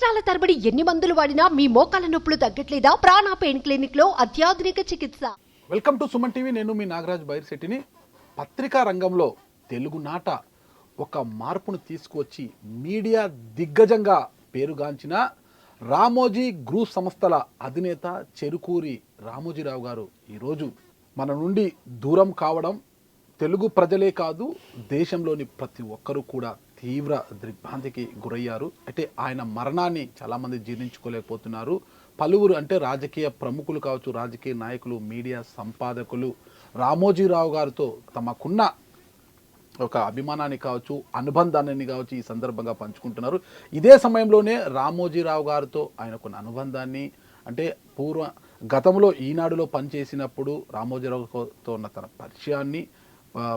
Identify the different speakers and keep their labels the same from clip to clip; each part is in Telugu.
Speaker 1: సంవత్సరాల తరబడి ఎన్ని మందులు వాడినా మీ మోకాల నొప్పులు తగ్గట్లేదా? ప్రాణ పెయిన్ క్లినిక్ లో అత్యాధునిక చికిత్స.
Speaker 2: Welcome to Suman TV. నేను మీ నాగరాజ్ బైర్శెట్టిని. పత్రికా రంగంలో తెలుగునాట ఒక మార్పును తీసుకువచ్చి మీడియా దిగ్గజంగా పేరుగాంచిన రామోజీ గ్రూప్ సంస్థల అధినేత చెరుకూరి రామోజీరావు గారు ఈరోజు మన నుండి దూరం కావడం తెలుగు ప్రజలే కాదు, దేశంలోని ప్రతి ఒక్కరూ కూడా తీవ్ర దిగ్భ్రాంతికి గురయ్యారు. అయితే ఆయన మరణాన్ని చాలామంది జీర్ణించుకోలేకపోతున్నారు. పలువురు అంటే రాజకీయ ప్రముఖులు కావచ్చు, రాజకీయ నాయకులు, మీడియా సంపాదకులు రామోజీరావు గారితో తమకున్న ఒక అభిమానాన్ని కావచ్చు, అనుబంధాన్ని కావచ్చు ఈ సందర్భంగా పంచుకుంటున్నారు. ఇదే సమయంలోనే రామోజీరావు గారితో ఆయనకున్న అనుబంధాన్ని అంటే గతంలో ఈనాడులో పనిచేసినప్పుడు రామోజీరావుతో ఉన్న తన పరిచయాన్ని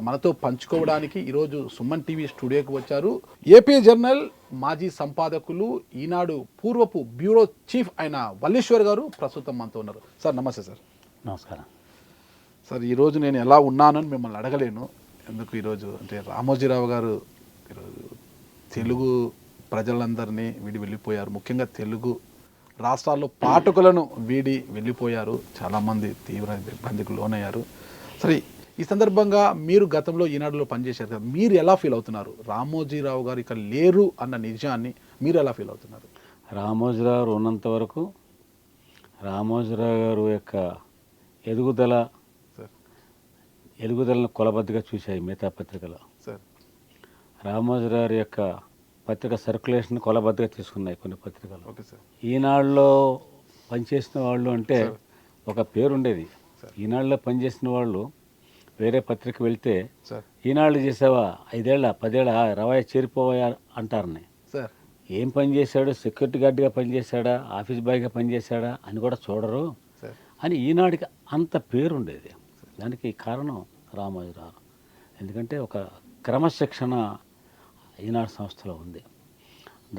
Speaker 2: మనతో పంచుకోవడానికి ఈరోజు సుమన్ టీవీ స్టూడియోకి వచ్చారు. ఏపీ జర్నల్ మాజీ సంపాదకులు, ఈనాడు పూర్వపు బ్యూరో చీఫ్ అయిన వల్లీశ్వర్ గారు ప్రస్తుతం మనతో ఉన్నారు. సార్ నమస్తే. సార్
Speaker 3: నమస్కారం.
Speaker 2: సార్ ఈరోజు నేను ఎలా ఉన్నానని మిమ్మల్ని అడగలేను. ఎందుకు ఈరోజు అంటే రామోజీరావు గారు ఈరోజు తెలుగు ప్రజలందరినీ వీడి వెళ్ళిపోయారు. ముఖ్యంగా తెలుగు రాష్ట్రాల్లో పాఠకులను వీడి వెళ్ళిపోయారు. చాలామంది తీవ్ర ఇబ్బందికి లోనయ్యారు. సరే, ఈ సందర్భంగా మీరు గతంలో ఈనాడులో పనిచేశారు కదా, మీరు ఎలా ఫీల్ అవుతున్నారు? రామోజీరావు గారు ఇక్కడ లేరు అన్న నిజాన్ని మీరు ఎలా ఫీల్ అవుతున్నారు?
Speaker 3: రామోజీరావు ఉన్నంత వరకు రామోజీరావు గారు యొక్క ఎదుగుదలను కొలబద్దగా చూశాయి మిగతా పత్రికలు.
Speaker 2: సార్
Speaker 3: రామోజీరావు యొక్క పత్రిక సర్క్యులేషన్ కొలబద్దగా తీసుకున్నాయి కొన్ని పత్రికలు.
Speaker 2: Okay sir.
Speaker 3: ఈనాడులో పనిచేసిన వాళ్ళు అంటే ఒక పేరుండేది. ఈనాడులో పనిచేసిన వాళ్ళు వేరే పత్రిక వెళ్తే ఈనాళ్ళు చేసావా 5 ఏళ్ళ 10 ఏళ్ళ రవాయి చేరిపోయా అంటారని.
Speaker 2: సార్
Speaker 3: ఏం పని చేశాడు, సెక్యూరిటీ గార్డ్గా పనిచేశాడా, ఆఫీస్ బాయ్గా పనిచేశాడా అని కూడా చూడరు అని ఈనాడికి అంత పేరుండేది. దానికి కారణం రామోజీరావు. ఎందుకంటే ఒక క్రమశిక్షణ ఈనాడు సంస్థలో ఉంది.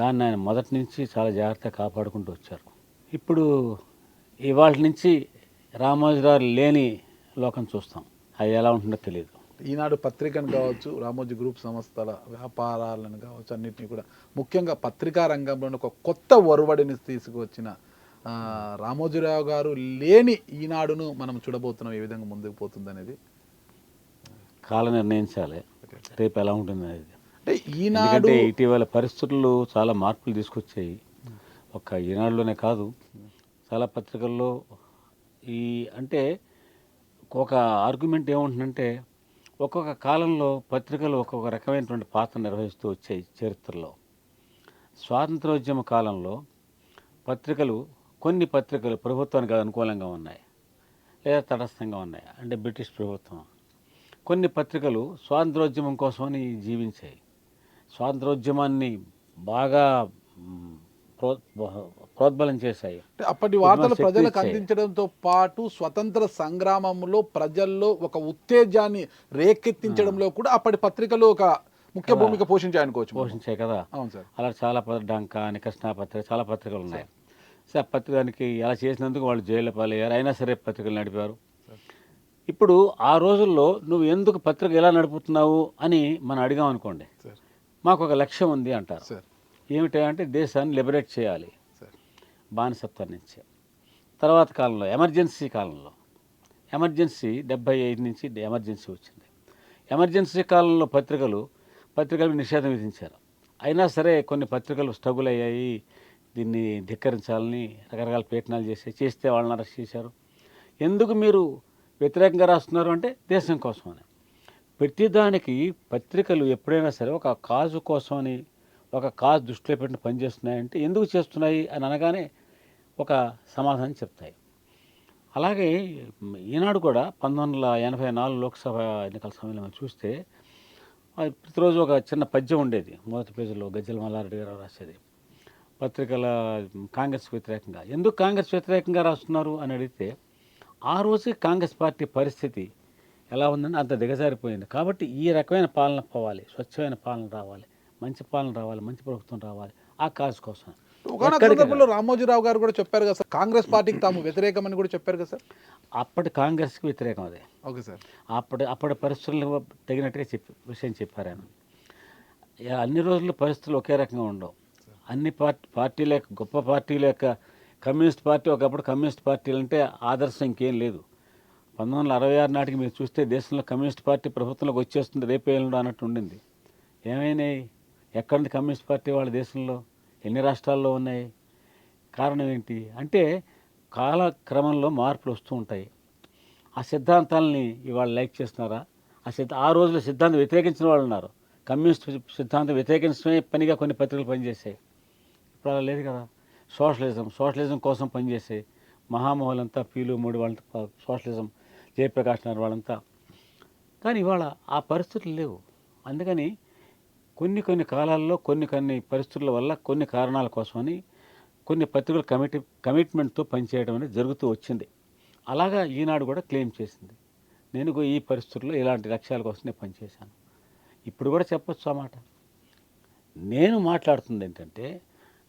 Speaker 3: దాన్ని ఆయన మొదటి నుంచి చాలా జాగ్రత్తగా కాపాడుకుంటూ వచ్చారు. ఇప్పుడు ఇవాళ నుంచి రామోజీరావు లేని లోకం చూస్తాం. అది ఎలా ఉంటుందో తెలియదు.
Speaker 2: ఈనాడు పత్రికను కావచ్చు, రామోజీ గ్రూప్ సంస్థల వ్యాపారాలను కావచ్చు, అన్నింటినీ కూడా ముఖ్యంగా పత్రికా రంగంలోని ఒక కొత్త ఒరవడిని తీసుకువచ్చిన రామోజీరావు గారు లేని ఈనాడును మనం చూడబోతున్నాం. ఏ విధంగా ముందుకు పోతుంది అనేది
Speaker 3: కాలం నిర్ణయించాలి రేపు ఎలా ఉంటుంది అనేది.
Speaker 2: అంటే ఈనాడు
Speaker 3: ఇటీవల పరిస్థితులు చాలా మార్పులు తీసుకొచ్చాయి. ఒక్క ఈనాడులోనే కాదు, చాలా పత్రికల్లో అంటే ఒక ఆర్గ్యుమెంట్ ఏముంటుందంటే ఒక్కొక్క కాలంలో పత్రికలు ఒక్కొక్క రకమైనటువంటి పాత్ర నిర్వహిస్తూ వచ్చాయి చరిత్రలో. స్వాతంత్రోద్యమ కాలంలో కొన్ని పత్రికలు ప్రభుత్వానికి అనుకూలంగా ఉన్నాయి లేదా తటస్థంగా ఉన్నాయి, అంటే బ్రిటిష్ ప్రభుత్వం. కొన్ని పత్రికలు స్వాతంత్రోద్యమం కోసమని జీవించాయి. స్వాతంత్రోద్యమాన్ని బాగా ప్రోద్బలం చేశాయి.
Speaker 2: అప్పటి వార్తలు ప్రజలకు అందించడంతో పాటు స్వతంత్ర సంగ్రామంలో ప్రజల్లో ఒక ఉత్తేజాన్ని రేకెత్తించడంలో కూడా అప్పటి పత్రికలు ఒక ముఖ్య భూమిక పోషించాయి
Speaker 3: కదా.
Speaker 2: అవును సార్.
Speaker 3: అలా చాలా డంకా అని కృష్ణా పత్రిక చాలా పత్రికలు ఉన్నాయి. సార్ పత్రికానికి అలా చేసినందుకు వాళ్ళు జైలు పాలయ్యారు. అయినా సరే పత్రికలు నడిపారు. ఇప్పుడు ఆ రోజుల్లో నువ్వు ఎందుకు పత్రిక ఎలా నడుపుతున్నావు అని మనం అడిగాం అనుకోండి, మాకు ఒక లక్ష్యం ఉంది అంటారు. ఏమిటంటే దేశాన్ని లిబరేట్ చేయాలి బానిసత్వం నుంచి. తర్వాత కాలంలో ఎమర్జెన్సీ 75 నుంచి ఎమర్జెన్సీ వచ్చింది. ఎమర్జెన్సీ కాలంలో పత్రికలకు నిషేధం విధించారు. అయినా సరే కొన్ని పత్రికలు స్ట్రగుల్ అయ్యాయి. దీన్ని ధిక్కరించాలని రకరకాల ప్రయత్నాలు చేస్తే వాళ్ళని అరెస్ట్ చేశారు. ఎందుకు మీరు వ్యతిరేకంగా రాస్తున్నారు అంటే దేశం కోసమని. ప్రతిదానికి పత్రికలు ఎప్పుడైనా సరే ఒక కాజు కోసమని, ఒక కాజ్ దృష్టిలో పెట్టి పనిచేస్తున్నాయంటే ఎందుకు చేస్తున్నాయి అని అనగానే ఒక సమాధానం చెప్తాయి. అలాగే ఈనాడు కూడా 1984 లోక్సభ ఎన్నికల సమయంలో మనం చూస్తే ప్రతిరోజు ఒక చిన్న పద్యం ఉండేది. మొదటి పేజీలో గజ్జల మల్లారెడ్డి గారు రాసేది. పత్రికల కాంగ్రెస్ వ్యతిరేకంగా. ఎందుకు కాంగ్రెస్ వ్యతిరేకంగా రాస్తున్నారు అని అడిగితే ఆ రోజు కాంగ్రెస్ పార్టీ పరిస్థితి ఎలా ఉందని అంత దిగజారిపోయింది. కాబట్టి ఈ రకమైన పాలన పోవాలి, స్వచ్ఛమైన పాలన రావాలి, మంచి పాలన రావాలి, మంచి ప్రభుత్వం రావాలి, ఆ కాజ్ కోసం.
Speaker 2: సందర్భంలో రామోజీరావు గారు కూడా చెప్పారు కదా సార్, కాంగ్రెస్ పార్టీకి తాము వ్యతిరేకమని కూడా చెప్పారు కదా సార్.
Speaker 3: అప్పటి కాంగ్రెస్కి వ్యతిరేకం అదే.
Speaker 2: Okay sir.
Speaker 3: అప్పటి పరిస్థితులకు తగినట్టుగా విషయం చెప్పారు ఆయన. అన్ని రోజులు పరిస్థితులు ఒకే రకంగా ఉండవు. అన్ని పార్టీల యొక్క గొప్ప పార్టీల యొక్క కమ్యూనిస్ట్ పార్టీ ఒకప్పుడు కమ్యూనిస్ట్ పార్టీలు అంటే ఆదర్శం ఇంకేం లేదు. 1966 నాటికి మీరు చూస్తే దేశంలో కమ్యూనిస్ట్ పార్టీ ప్రభుత్వంలోకి వచ్చేస్తుంది రేపే ఎల్లుండి అన్నట్టు ఉండింది. ఏమైనాయి? ఎక్కడుంది కమ్యూనిస్ట్ పార్టీ వాళ్ళ దేశంలో? ఎన్ని రాష్ట్రాల్లో ఉన్నాయి? కారణం ఏంటి అంటే కాలక్రమంలో మార్పులు వస్తూ ఉంటాయి. ఆ సిద్ధాంతాలని ఇవాళ లైక్ చేస్తున్నారా? ఆ రోజుల్లో సిద్ధాంతం వ్యతిరేకించిన వాళ్ళు ఉన్నారు. కమ్యూనిస్ట్ సిద్ధాంతం వ్యతిరేకించడమే పనిగా కొన్ని పత్రికలు పనిచేసాయి. ఇప్పుడు అలా లేదు కదా. సోషలిజం కోసం పనిచేసాయి మహామహులంతా, పీలు మూడు వాళ్ళంతా సోషలిజం, జయప్రకాష్ నారాయణ వాళ్ళంతా. కానీ ఇవాళ ఆ పరిస్థితులు లేవు. అందుకని కొన్ని కాలాల్లో కొన్ని పరిస్థితుల వల్ల కొన్ని కారణాల కోసమని కొన్ని పత్రికలు కమిట్మెంట్తో పనిచేయడం అనేది జరుగుతూ వచ్చింది. అలాగా ఈనాడు కూడా క్లెయిమ్ చేసింది, నేను ఈ పరిస్థితుల్లో ఇలాంటి లక్ష్యాల కోసం నేను పనిచేశాను. ఇప్పుడు కూడా చెప్పొచ్చు ఆ మాట. నేను మాట్లాడుతుంది ఏంటంటే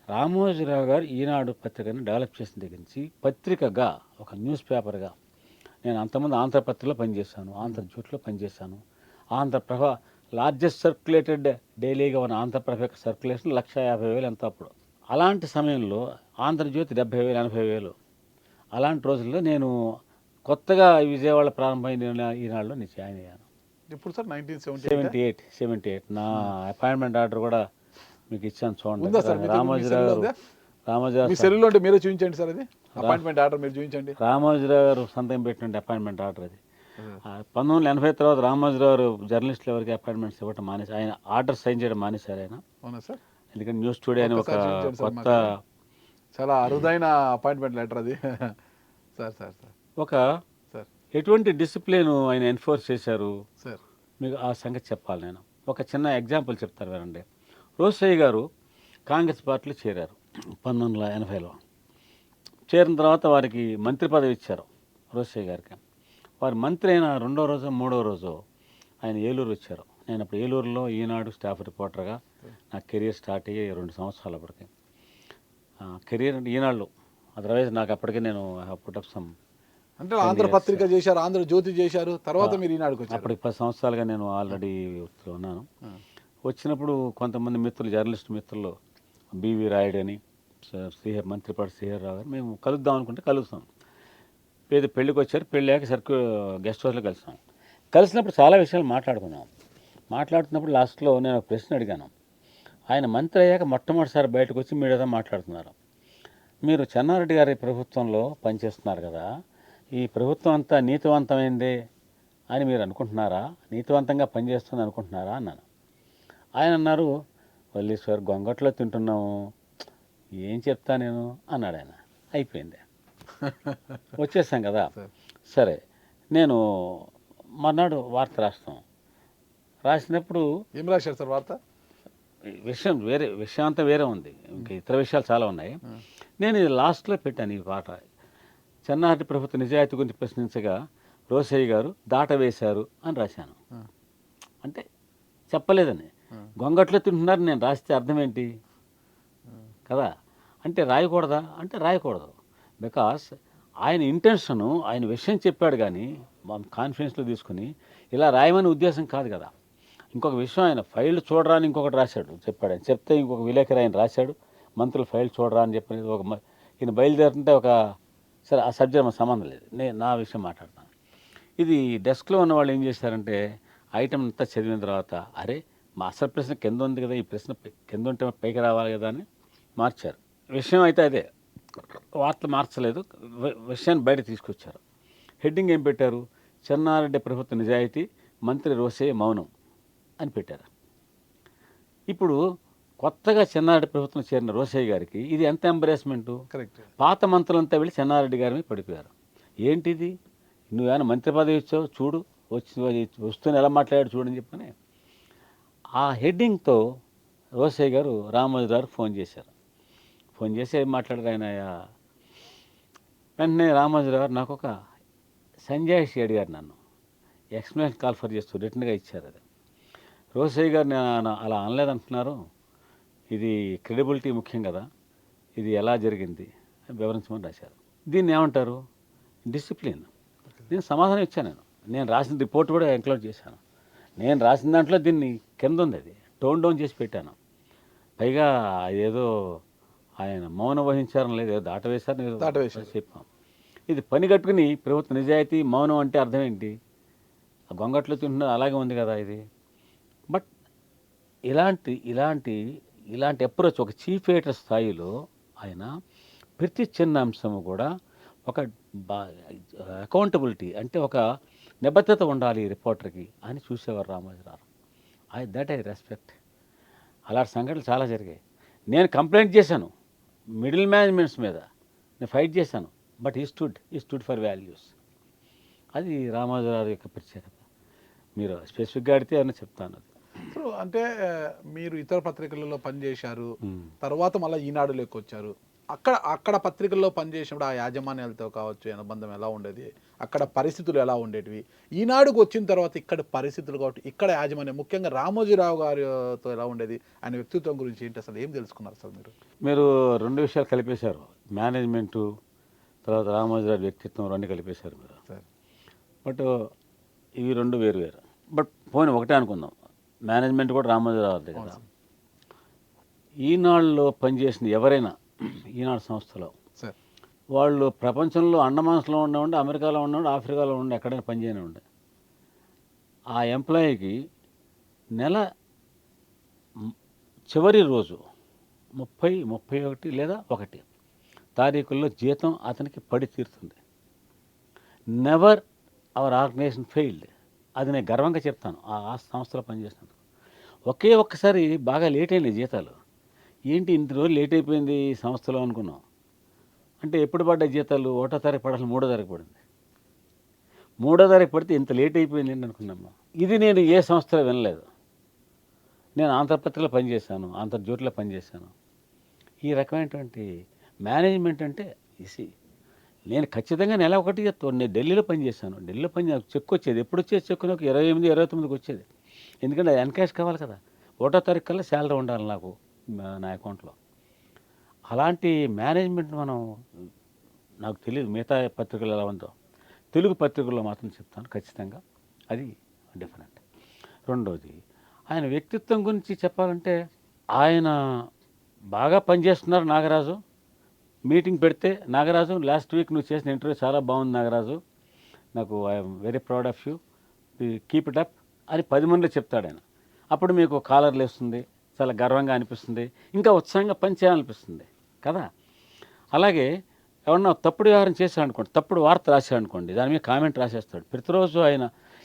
Speaker 3: రామోజీరావు గారు ఈనాడు పత్రికను డెవలప్ చేసిన దగ్గర నుంచి పత్రికగా, ఒక న్యూస్ పేపర్గా, నేను అంతమంది ఆంధ్రపత్రికలో పనిచేశాను, ఆంధ్రజ్యోతిలో పనిచేశాను. ఆంధ్రప్రభ లార్జెస్ట్ సర్క్యులేటెడ్ డైలీగా ఉన్న ఆంధ్రప్రభ యొక్క సర్క్యులేషన్ 1,50,000 ఎంత అప్పుడు. అలాంటి సమయంలో ఆంధ్రజ్యోతి 70,000 80,000. అలాంటి రోజుల్లో నేను కొత్తగా విజయవాడ ప్రారంభమైన ఈనాడులో నేను జాయిన్ అయ్యాను.
Speaker 2: ఇప్పుడు సార్
Speaker 3: 78 నా అపాయింట్మెంట్ ఆర్డర్ కూడా మీకు ఇచ్చాను చూడండి.
Speaker 2: ఉందా సార్?
Speaker 3: రామోజీరావు
Speaker 2: మీ సెల్లులో ఉంటే మీరే చూపించండి సార్. అది అపాయింట్మెంట్ ఆర్డర్ మీరు చూపించండి.
Speaker 3: రామోజీరావు గారు సంతకం పెట్టిన అపాయింట్మెంట్ ఆర్డర్ అది. 1980 తర్వాత రామోజీరావు గారు జర్నలిస్టులు ఎవరికి అపాయింట్మెంట్స్ ఇవ్వటం మానేసి, ఆయన ఆర్డర్ సైన్ చేయడం మానేశారు ఆయన.
Speaker 2: అవునా సార్?
Speaker 3: ఎందుకంటే న్యూస్ టుడే అని ఒక కొత్త,
Speaker 2: చాలా అరుదైన అపాయింట్మెంట్ లెటర్ అది. సార్ సార్ సార్
Speaker 3: ఒక ఎటువంటి డిసిప్లిన్ ఆయన ఎన్ఫోర్స్ చేశారు
Speaker 2: సార్,
Speaker 3: మీకు ఆ సంగతి చెప్పాలి. నేను ఒక చిన్న ఎగ్జాంపుల్ చెప్తాను వినండి. రోసయ్య గారు కాంగ్రెస్ పార్టీలో చేరారు 1980లో. చేరిన తర్వాత వారికి మంత్రి పదవి ఇచ్చారు రోసయ్య గారికి. వారు మంత్రి అయిన 2వ రోజు 3వ రోజు ఆయన ఏలూరు వచ్చారు. నేను అప్పుడు ఏలూరులో ఈనాడు స్టాఫ్ రిపోర్టర్గా నా కెరీర్ స్టార్ట్ అయ్యి 2 సంవత్సరాలు అప్పటికి. కెరీర్ అంటే ఈనాడులో, అదర్వైజ్ నాకు అప్పటికే నేను పుటప్ సమ్
Speaker 2: అంటే ఆంధ్రపత్రిక చేశారు, ఆంధ్రజ్యోతి చేశారు, తర్వాత మీరు ఈనాడుకు వచ్చారు.
Speaker 3: అప్పటికి 10 సంవత్సరాలుగా నేను ఆల్రెడీ వృత్తిలో ఉన్నాను. వచ్చినప్పుడు కొంతమంది మిత్రులు, జర్నలిస్ట్ మిత్రులు, బివి రాయుడు అని, మంత్రిపాటి శ్రీహర్రావు గారు, మేము కలుద్దాం అనుకుంటే కలుస్తాం. పెళ్ళికి వచ్చారు. పెళ్ళాక గెస్ట్ హౌస్లో కలిసాం. కలిసినప్పుడు చాలా విషయాలు మాట్లాడుకున్నాం. మాట్లాడుతున్నప్పుడు లాస్ట్లో నేను ఒక ప్రశ్న అడిగాను. ఆయన మంత్రి అయ్యాక మొట్టమొదటిసారి బయటకు వచ్చి మీడియాతో మాట్లాడుతున్నారు. మీరు చెన్నారెడ్డి గారి ప్రభుత్వంలో పనిచేస్తున్నారు కదా, ఈ ప్రభుత్వం అంతా నీతివంతమైందే అని మీరు అనుకుంటున్నారా? నీతివంతంగా పనిచేస్తుంది అనుకుంటున్నారా అన్నాను. ఆయన అన్నారు, వల్లీశ్వర్ గొంగట్లో తింటున్నాము, ఏం చెప్తా నేను అన్నాడు ఆయన. అయిపోయింది, వచ్చేసాం కదా. సరే, నేను మర్నాడు వార్త రాసినప్పుడు
Speaker 2: ఏం రాశారు సార్ వార్త?
Speaker 3: విషయం అంతా వేరే ఉంది, ఇంకా ఇతర విషయాలు చాలా ఉన్నాయి. నేను ఇది లాస్ట్లో పెట్టాను ఈ పాట. చెన్నారెడ్డి ప్రభుత్వ నిజాయితీ గురించి ప్రశ్నించగా రోసయ్య గారు దాటవేశారు అని రాశాను. అంటే చెప్పలేదని, గొంగట్లో తింటున్నారు నేను రాస్తే అర్థం ఏంటి కదా. అంటే రాయకూడదా అంటే రాయకూడదు. బికాస్ ఆయన ఇంటెన్షను, ఆయన విషయం చెప్పాడు కానీ కాన్ఫిడెన్స్లో తీసుకుని ఇలా రాయమని ఉద్దేశం కాదు కదా. ఇంకొక విషయం, ఆయన ఫైల్ చూడరా అని ఇంకొకటి రాశాడు, చెప్పాడు. ఆయన చెప్తే ఇంకొక విలేకరి ఆయన రాశాడు, మంత్రులు ఫైల్ చూడరా అని చెప్పి ఈయన బయలుదేరుతుంటే సరే ఆ సబ్జెక్ట్ మాకు సంబంధం లేదు, నేను నా విషయం మాట్లాడతాను. ఇది డెస్క్లో ఉన్న వాళ్ళు ఏం చేశారంటే ఐటమ్ అంతా చదివిన తర్వాత, అరే మా అసలు ప్రశ్న కింద ఉంది కదా, ఈ ప్రశ్న కింద ఉంటే పైకి రావాలి కదా అని మార్చారు. విషయం అయితే అదే, వార్తలు మార్చలేదు, విషయాన్ని బయట తీసుకొచ్చారు. హెడ్డింగ్ ఏం పెట్టారు? చెన్నారెడ్డి ప్రభుత్వ నిజాయితీ, మంత్రి రోసయ్య మౌనం అని పెట్టారు. ఇప్పుడు కొత్తగా చెన్నారెడ్డి ప్రభుత్వం చేరిన రోసయ్య గారికి ఇది ఎంత ఎంబరేస్మెంటు.
Speaker 2: కరెక్ట్.
Speaker 3: పాత మంత్రులంతా వెళ్ళి చెన్నారెడ్డి గారి మీద పడిపోయారు. ఏంటిది, నువ్వేమైనా మంత్రి పదవి ఇచ్చావు చూడు, వస్తూనే ఎలా మాట్లాడాడు చూడని చెప్పని ఆ హెడ్డింగ్తో రోసయ్య గారు రామోజీ గారు ఫోన్ చేశారు. ఫోన్ చేసి ఏం మాట్లాడారు ఆయన. వెంటనే రామోజీ గారు నాకు ఒక సంజాయిషి అడిగారు, నన్ను ఎక్స్ప్లెనేషన్ కాల్ఫర్ చేస్తూ రిటర్న్గా ఇచ్చారు. అది రోసయ్య గారు నేను అలా అనలేదంటున్నారు, ఇది క్రెడిబిలిటీ ముఖ్యం కదా, ఇది ఎలా జరిగింది వివరించమని రాశారు. దీన్ని ఏమంటారు? డిసిప్లిన్. నేను సమాధానం ఇచ్చాను. నేను రాసిన రిపోర్ట్ కూడా ఎంక్లోజ్ చేశాను. నేను రాసిన దాంట్లో దీన్ని కింద ఉంది, అది టోన్ డౌన్ చేసి పెట్టాను. పైగా ఏదో ఆయన మౌనం వహించారని లేదు, ఏదో దాటవేశారని ఏదో
Speaker 2: దాటవేశారు.
Speaker 3: చెప్పాం. ఇది పని కట్టుకుని ప్రభుత్వ నిజాయితీ మౌనం అంటే అర్థం ఏంటి? ఆ గొంగట్లో తింటున్నది అలాగే ఉంది కదా ఇది. బట్ ఇలాంటి ఇలాంటి ఇలాంటి అప్రోచ్ ఒక చీఫ్ ఎడిటర్ స్థాయిలో ఆయన ప్రతి చిన్న అంశము కూడా ఒక అకౌంటబిలిటీ అంటే ఒక నిబద్ధత ఉండాలి రిపోర్టర్కి అని చూసేవారు రామోజీరావు. That I respect. అలాంటి సంఘటనలు చాలా జరిగాయి. నేను కంప్లైంట్ చేశాను మిడిల్ మేనేజ్మెంట్స్ మీద, నేను ఫైట్ చేశాను. బట్ ఈ స్టూడ్ ఫర్ వాల్యూస్. అది రామోజీరావు యొక్క ప్రత్యేకత. మీరు స్పెసిఫిక్గా అడిగితే ఏమన్నా చెప్తాను. అది
Speaker 2: ఇప్పుడు అంటే మీరు ఇతర పత్రికలలో పనిచేశారు, తర్వాత మళ్ళీ ఈనాడులోకి వచ్చారు. అక్కడ పత్రికల్లో పనిచేసినప్పుడు ఆ యాజమాన్యాలతో కావచ్చు అనుబంధం ఎలా ఉండేది, అక్కడ పరిస్థితులు ఎలా ఉండేటివి, ఈనాడుకు వచ్చిన తర్వాత ఇక్కడ పరిస్థితులు కాబట్టి ఇక్కడ యాజమాన్యం ముఖ్యంగా రామోజీరావు గారితో ఎలా ఉండేది, ఆయన వ్యక్తిత్వం గురించి ఏంటి, అసలు ఏం తెలుసుకున్నారు సార్
Speaker 3: మీరు 2 విషయాలు కలిపేశారు, మేనేజ్మెంటు తర్వాత రామోజీరావు వ్యక్తిత్వం 2 కలిపేశారు మీరు.
Speaker 2: సార్
Speaker 3: బట్ ఇవి 2 వేరు వేరు. బట్ పోనీ ఒకటే అనుకుందాం, మేనేజ్మెంట్ కూడా రామోజీరావు కదా. ఈనాడులో పనిచేసిన ఎవరైనా ఈనాడు సంస్థలో
Speaker 2: సార్
Speaker 3: వాళ్ళు ప్రపంచంలో అండమాన్స్లో ఉండేవాడి, అమెరికాలో ఉండేవాడి, ఆఫ్రికాలో ఉండే, ఎక్కడైనా పనిచేయని ఉండే ఆ ఎంప్లాయీకి నెల చివరి రోజు 30, 31 లేదా 1 తారీఖుల్లో జీతం అతనికి పడి తీరుతుంది. Never our organisation failed. అది నేను గర్వంగా చెప్తాను. ఆ సంస్థలో పనిచేసినందుకు ఒక్కసారి బాగా లేట్ అయినాయి జీతాలు. ఏంటి ఇంత రోజులు లేట్ అయిపోయింది ఈ సంస్థలో అనుకున్నాం. అంటే ఎప్పుడు పడ్డాయి జీతాలు? 1వ తారీఖు పడాలి, 3వ తారీఖు పడింది. 3వ తారీఖు పడితే ఇంత లేట్ అయిపోయింది ఏంటి అనుకున్నాము. ఇది నేను ఏ సంస్థలో వినలేదు. నేను ఆంధ్రపత్రికలో పనిచేశాను, ఆంధ్రజ్యోతిలో పనిచేశాను. ఈ రకమైనటువంటి మేనేజ్మెంట్ అంటే నేను ఖచ్చితంగా నెల 1 నేను ఢిల్లీలో పనిచేశాను. ఢిల్లీలో చెక్ వచ్చేది. ఎప్పుడు వచ్చేది చెక్? నాకు 28, 29కి వచ్చేది. ఎందుకంటే అది ఎన్కాష్ కావాలి కదా. 1వ తారీఖు కల్లా శాలరీ ఉండాలి నాకు నా అకౌంట్లో. అలాంటి మేనేజ్మెంట్ నాకు తెలియదు మిగతా పత్రికలు ఎలా ఉందో. తెలుగు పత్రికల్లో మాత్రం చెప్తాను ఖచ్చితంగా, అది డిఫరెంట్. రెండోది, ఆయన వ్యక్తిత్వం గురించి చెప్పాలంటే ఆయన బాగా పనిచేస్తున్నారు. నాగరాజు మీటింగ్ పెడితే, నాగరాజు లాస్ట్ వీక్ నువ్వు చేసిన ఇంటర్వ్యూ చాలా బాగుంది నాగరాజు, నాకు I'm very proud of you, keep it up అని 10 మందిలో చెప్తాడు ఆయన. అప్పుడు మీకు కాలర్లు వేస్తుంది, చాలా గర్వంగా అనిపిస్తుంది, ఇంకా ఉత్సాహంగా పనిచేయాలనిపిస్తుంది కదా. అలాగే ఎవరన్నా తప్పుడు వ్యవహారం చేశాడు అనుకోండి, తప్పుడు వార్త రాశాడు అనుకోండి, దాని మీద కామెంట్ రాసేస్తాడు. ప్రతిరోజు ఆయన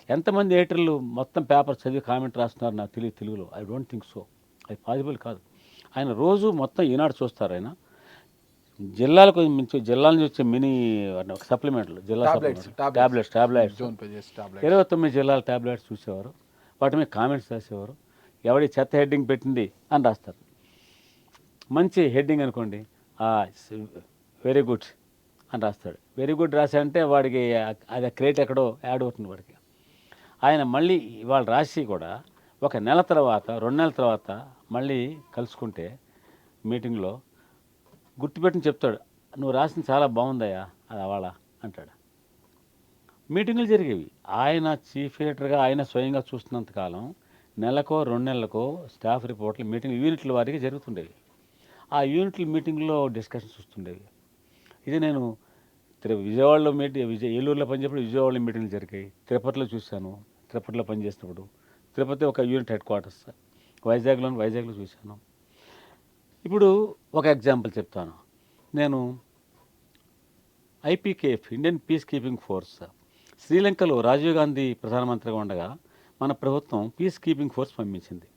Speaker 3: ఎంతమంది ఎడిటర్లు మొత్తం పేపర్ చదివి కామెంట్ రాస్తున్నారు నాకు తెలియదు తెలుగులో. ఐ డోంట్ థింక్ సో, అది పాసిబుల్ కాదు. ఆయన రోజు మొత్తం ఈనాడు చూస్తారు. ఆయన జిల్లాల నుంచి వచ్చే మినీ సప్లిమెంట్లు, జిల్లా టాబ్లెట్స్ 29 జిల్లాల టాబ్లెట్స్ చూసేవారు. వాటి మీద కామెంట్స్ రాసేవారు. ఎవడి చెత్త హెడ్డింగ్ పెట్టింది అని రాస్తారు. మంచి హెడ్డింగ్ అనుకోండి, వెరీ గుడ్ అని రాస్తాడు. వెరీ గుడ్ రాశాడంటే వాడికి అది క్రెడిట్ ఎక్కడో యాడ్ అవుతుంది వాడికి. ఆయన మళ్ళీ ఇవాళ రాసి కూడా 1 నెల తర్వాత 2 నెలల తర్వాత మళ్ళీ కలుసుకుంటే మీటింగ్లో గుర్తుపెట్టుని చెప్తాడు, నువ్వు రాసింది చాలా బాగుందయ్యా అది అవాళ అంటాడు. మీటింగులు జరిగేవి. ఆయన చీఫ్ ఎడిటర్గా ఆయన స్వయంగా చూస్తున్నంతకాలం నెలకో 2 నెలలకో స్టాఫ్ రిపోర్ట్లు మీటింగ్ యూనిట్ల వారికి జరుగుతుండేవి. ఆ యూనిట్ల మీటింగ్లో డిస్కషన్స్ వస్తుండేవి. ఇది నేను విజయవాడలో ఏలూరులో పనిచేప్పుడు విజయవాడలో మీటింగ్లు జరిగాయి. తిరుపతిలో చూశాను, తిరుపతిలో పనిచేసినప్పుడు. తిరుపతి ఒక యూనిట్ హెడ్ క్వార్టర్స్. వైజాగ్లో చూశాను. ఇప్పుడు ఒక ఎగ్జాంపుల్ చెప్తాను. నేను IPKF, Indian piece keeping force, శ్రీలంకలో రాజీవ్ గాంధీ ప్రధానమంత్రిగా ఉండగా మన ప్రభుత్వం పీస్ కీపింగ్ ఫోర్స్ పంపించింది.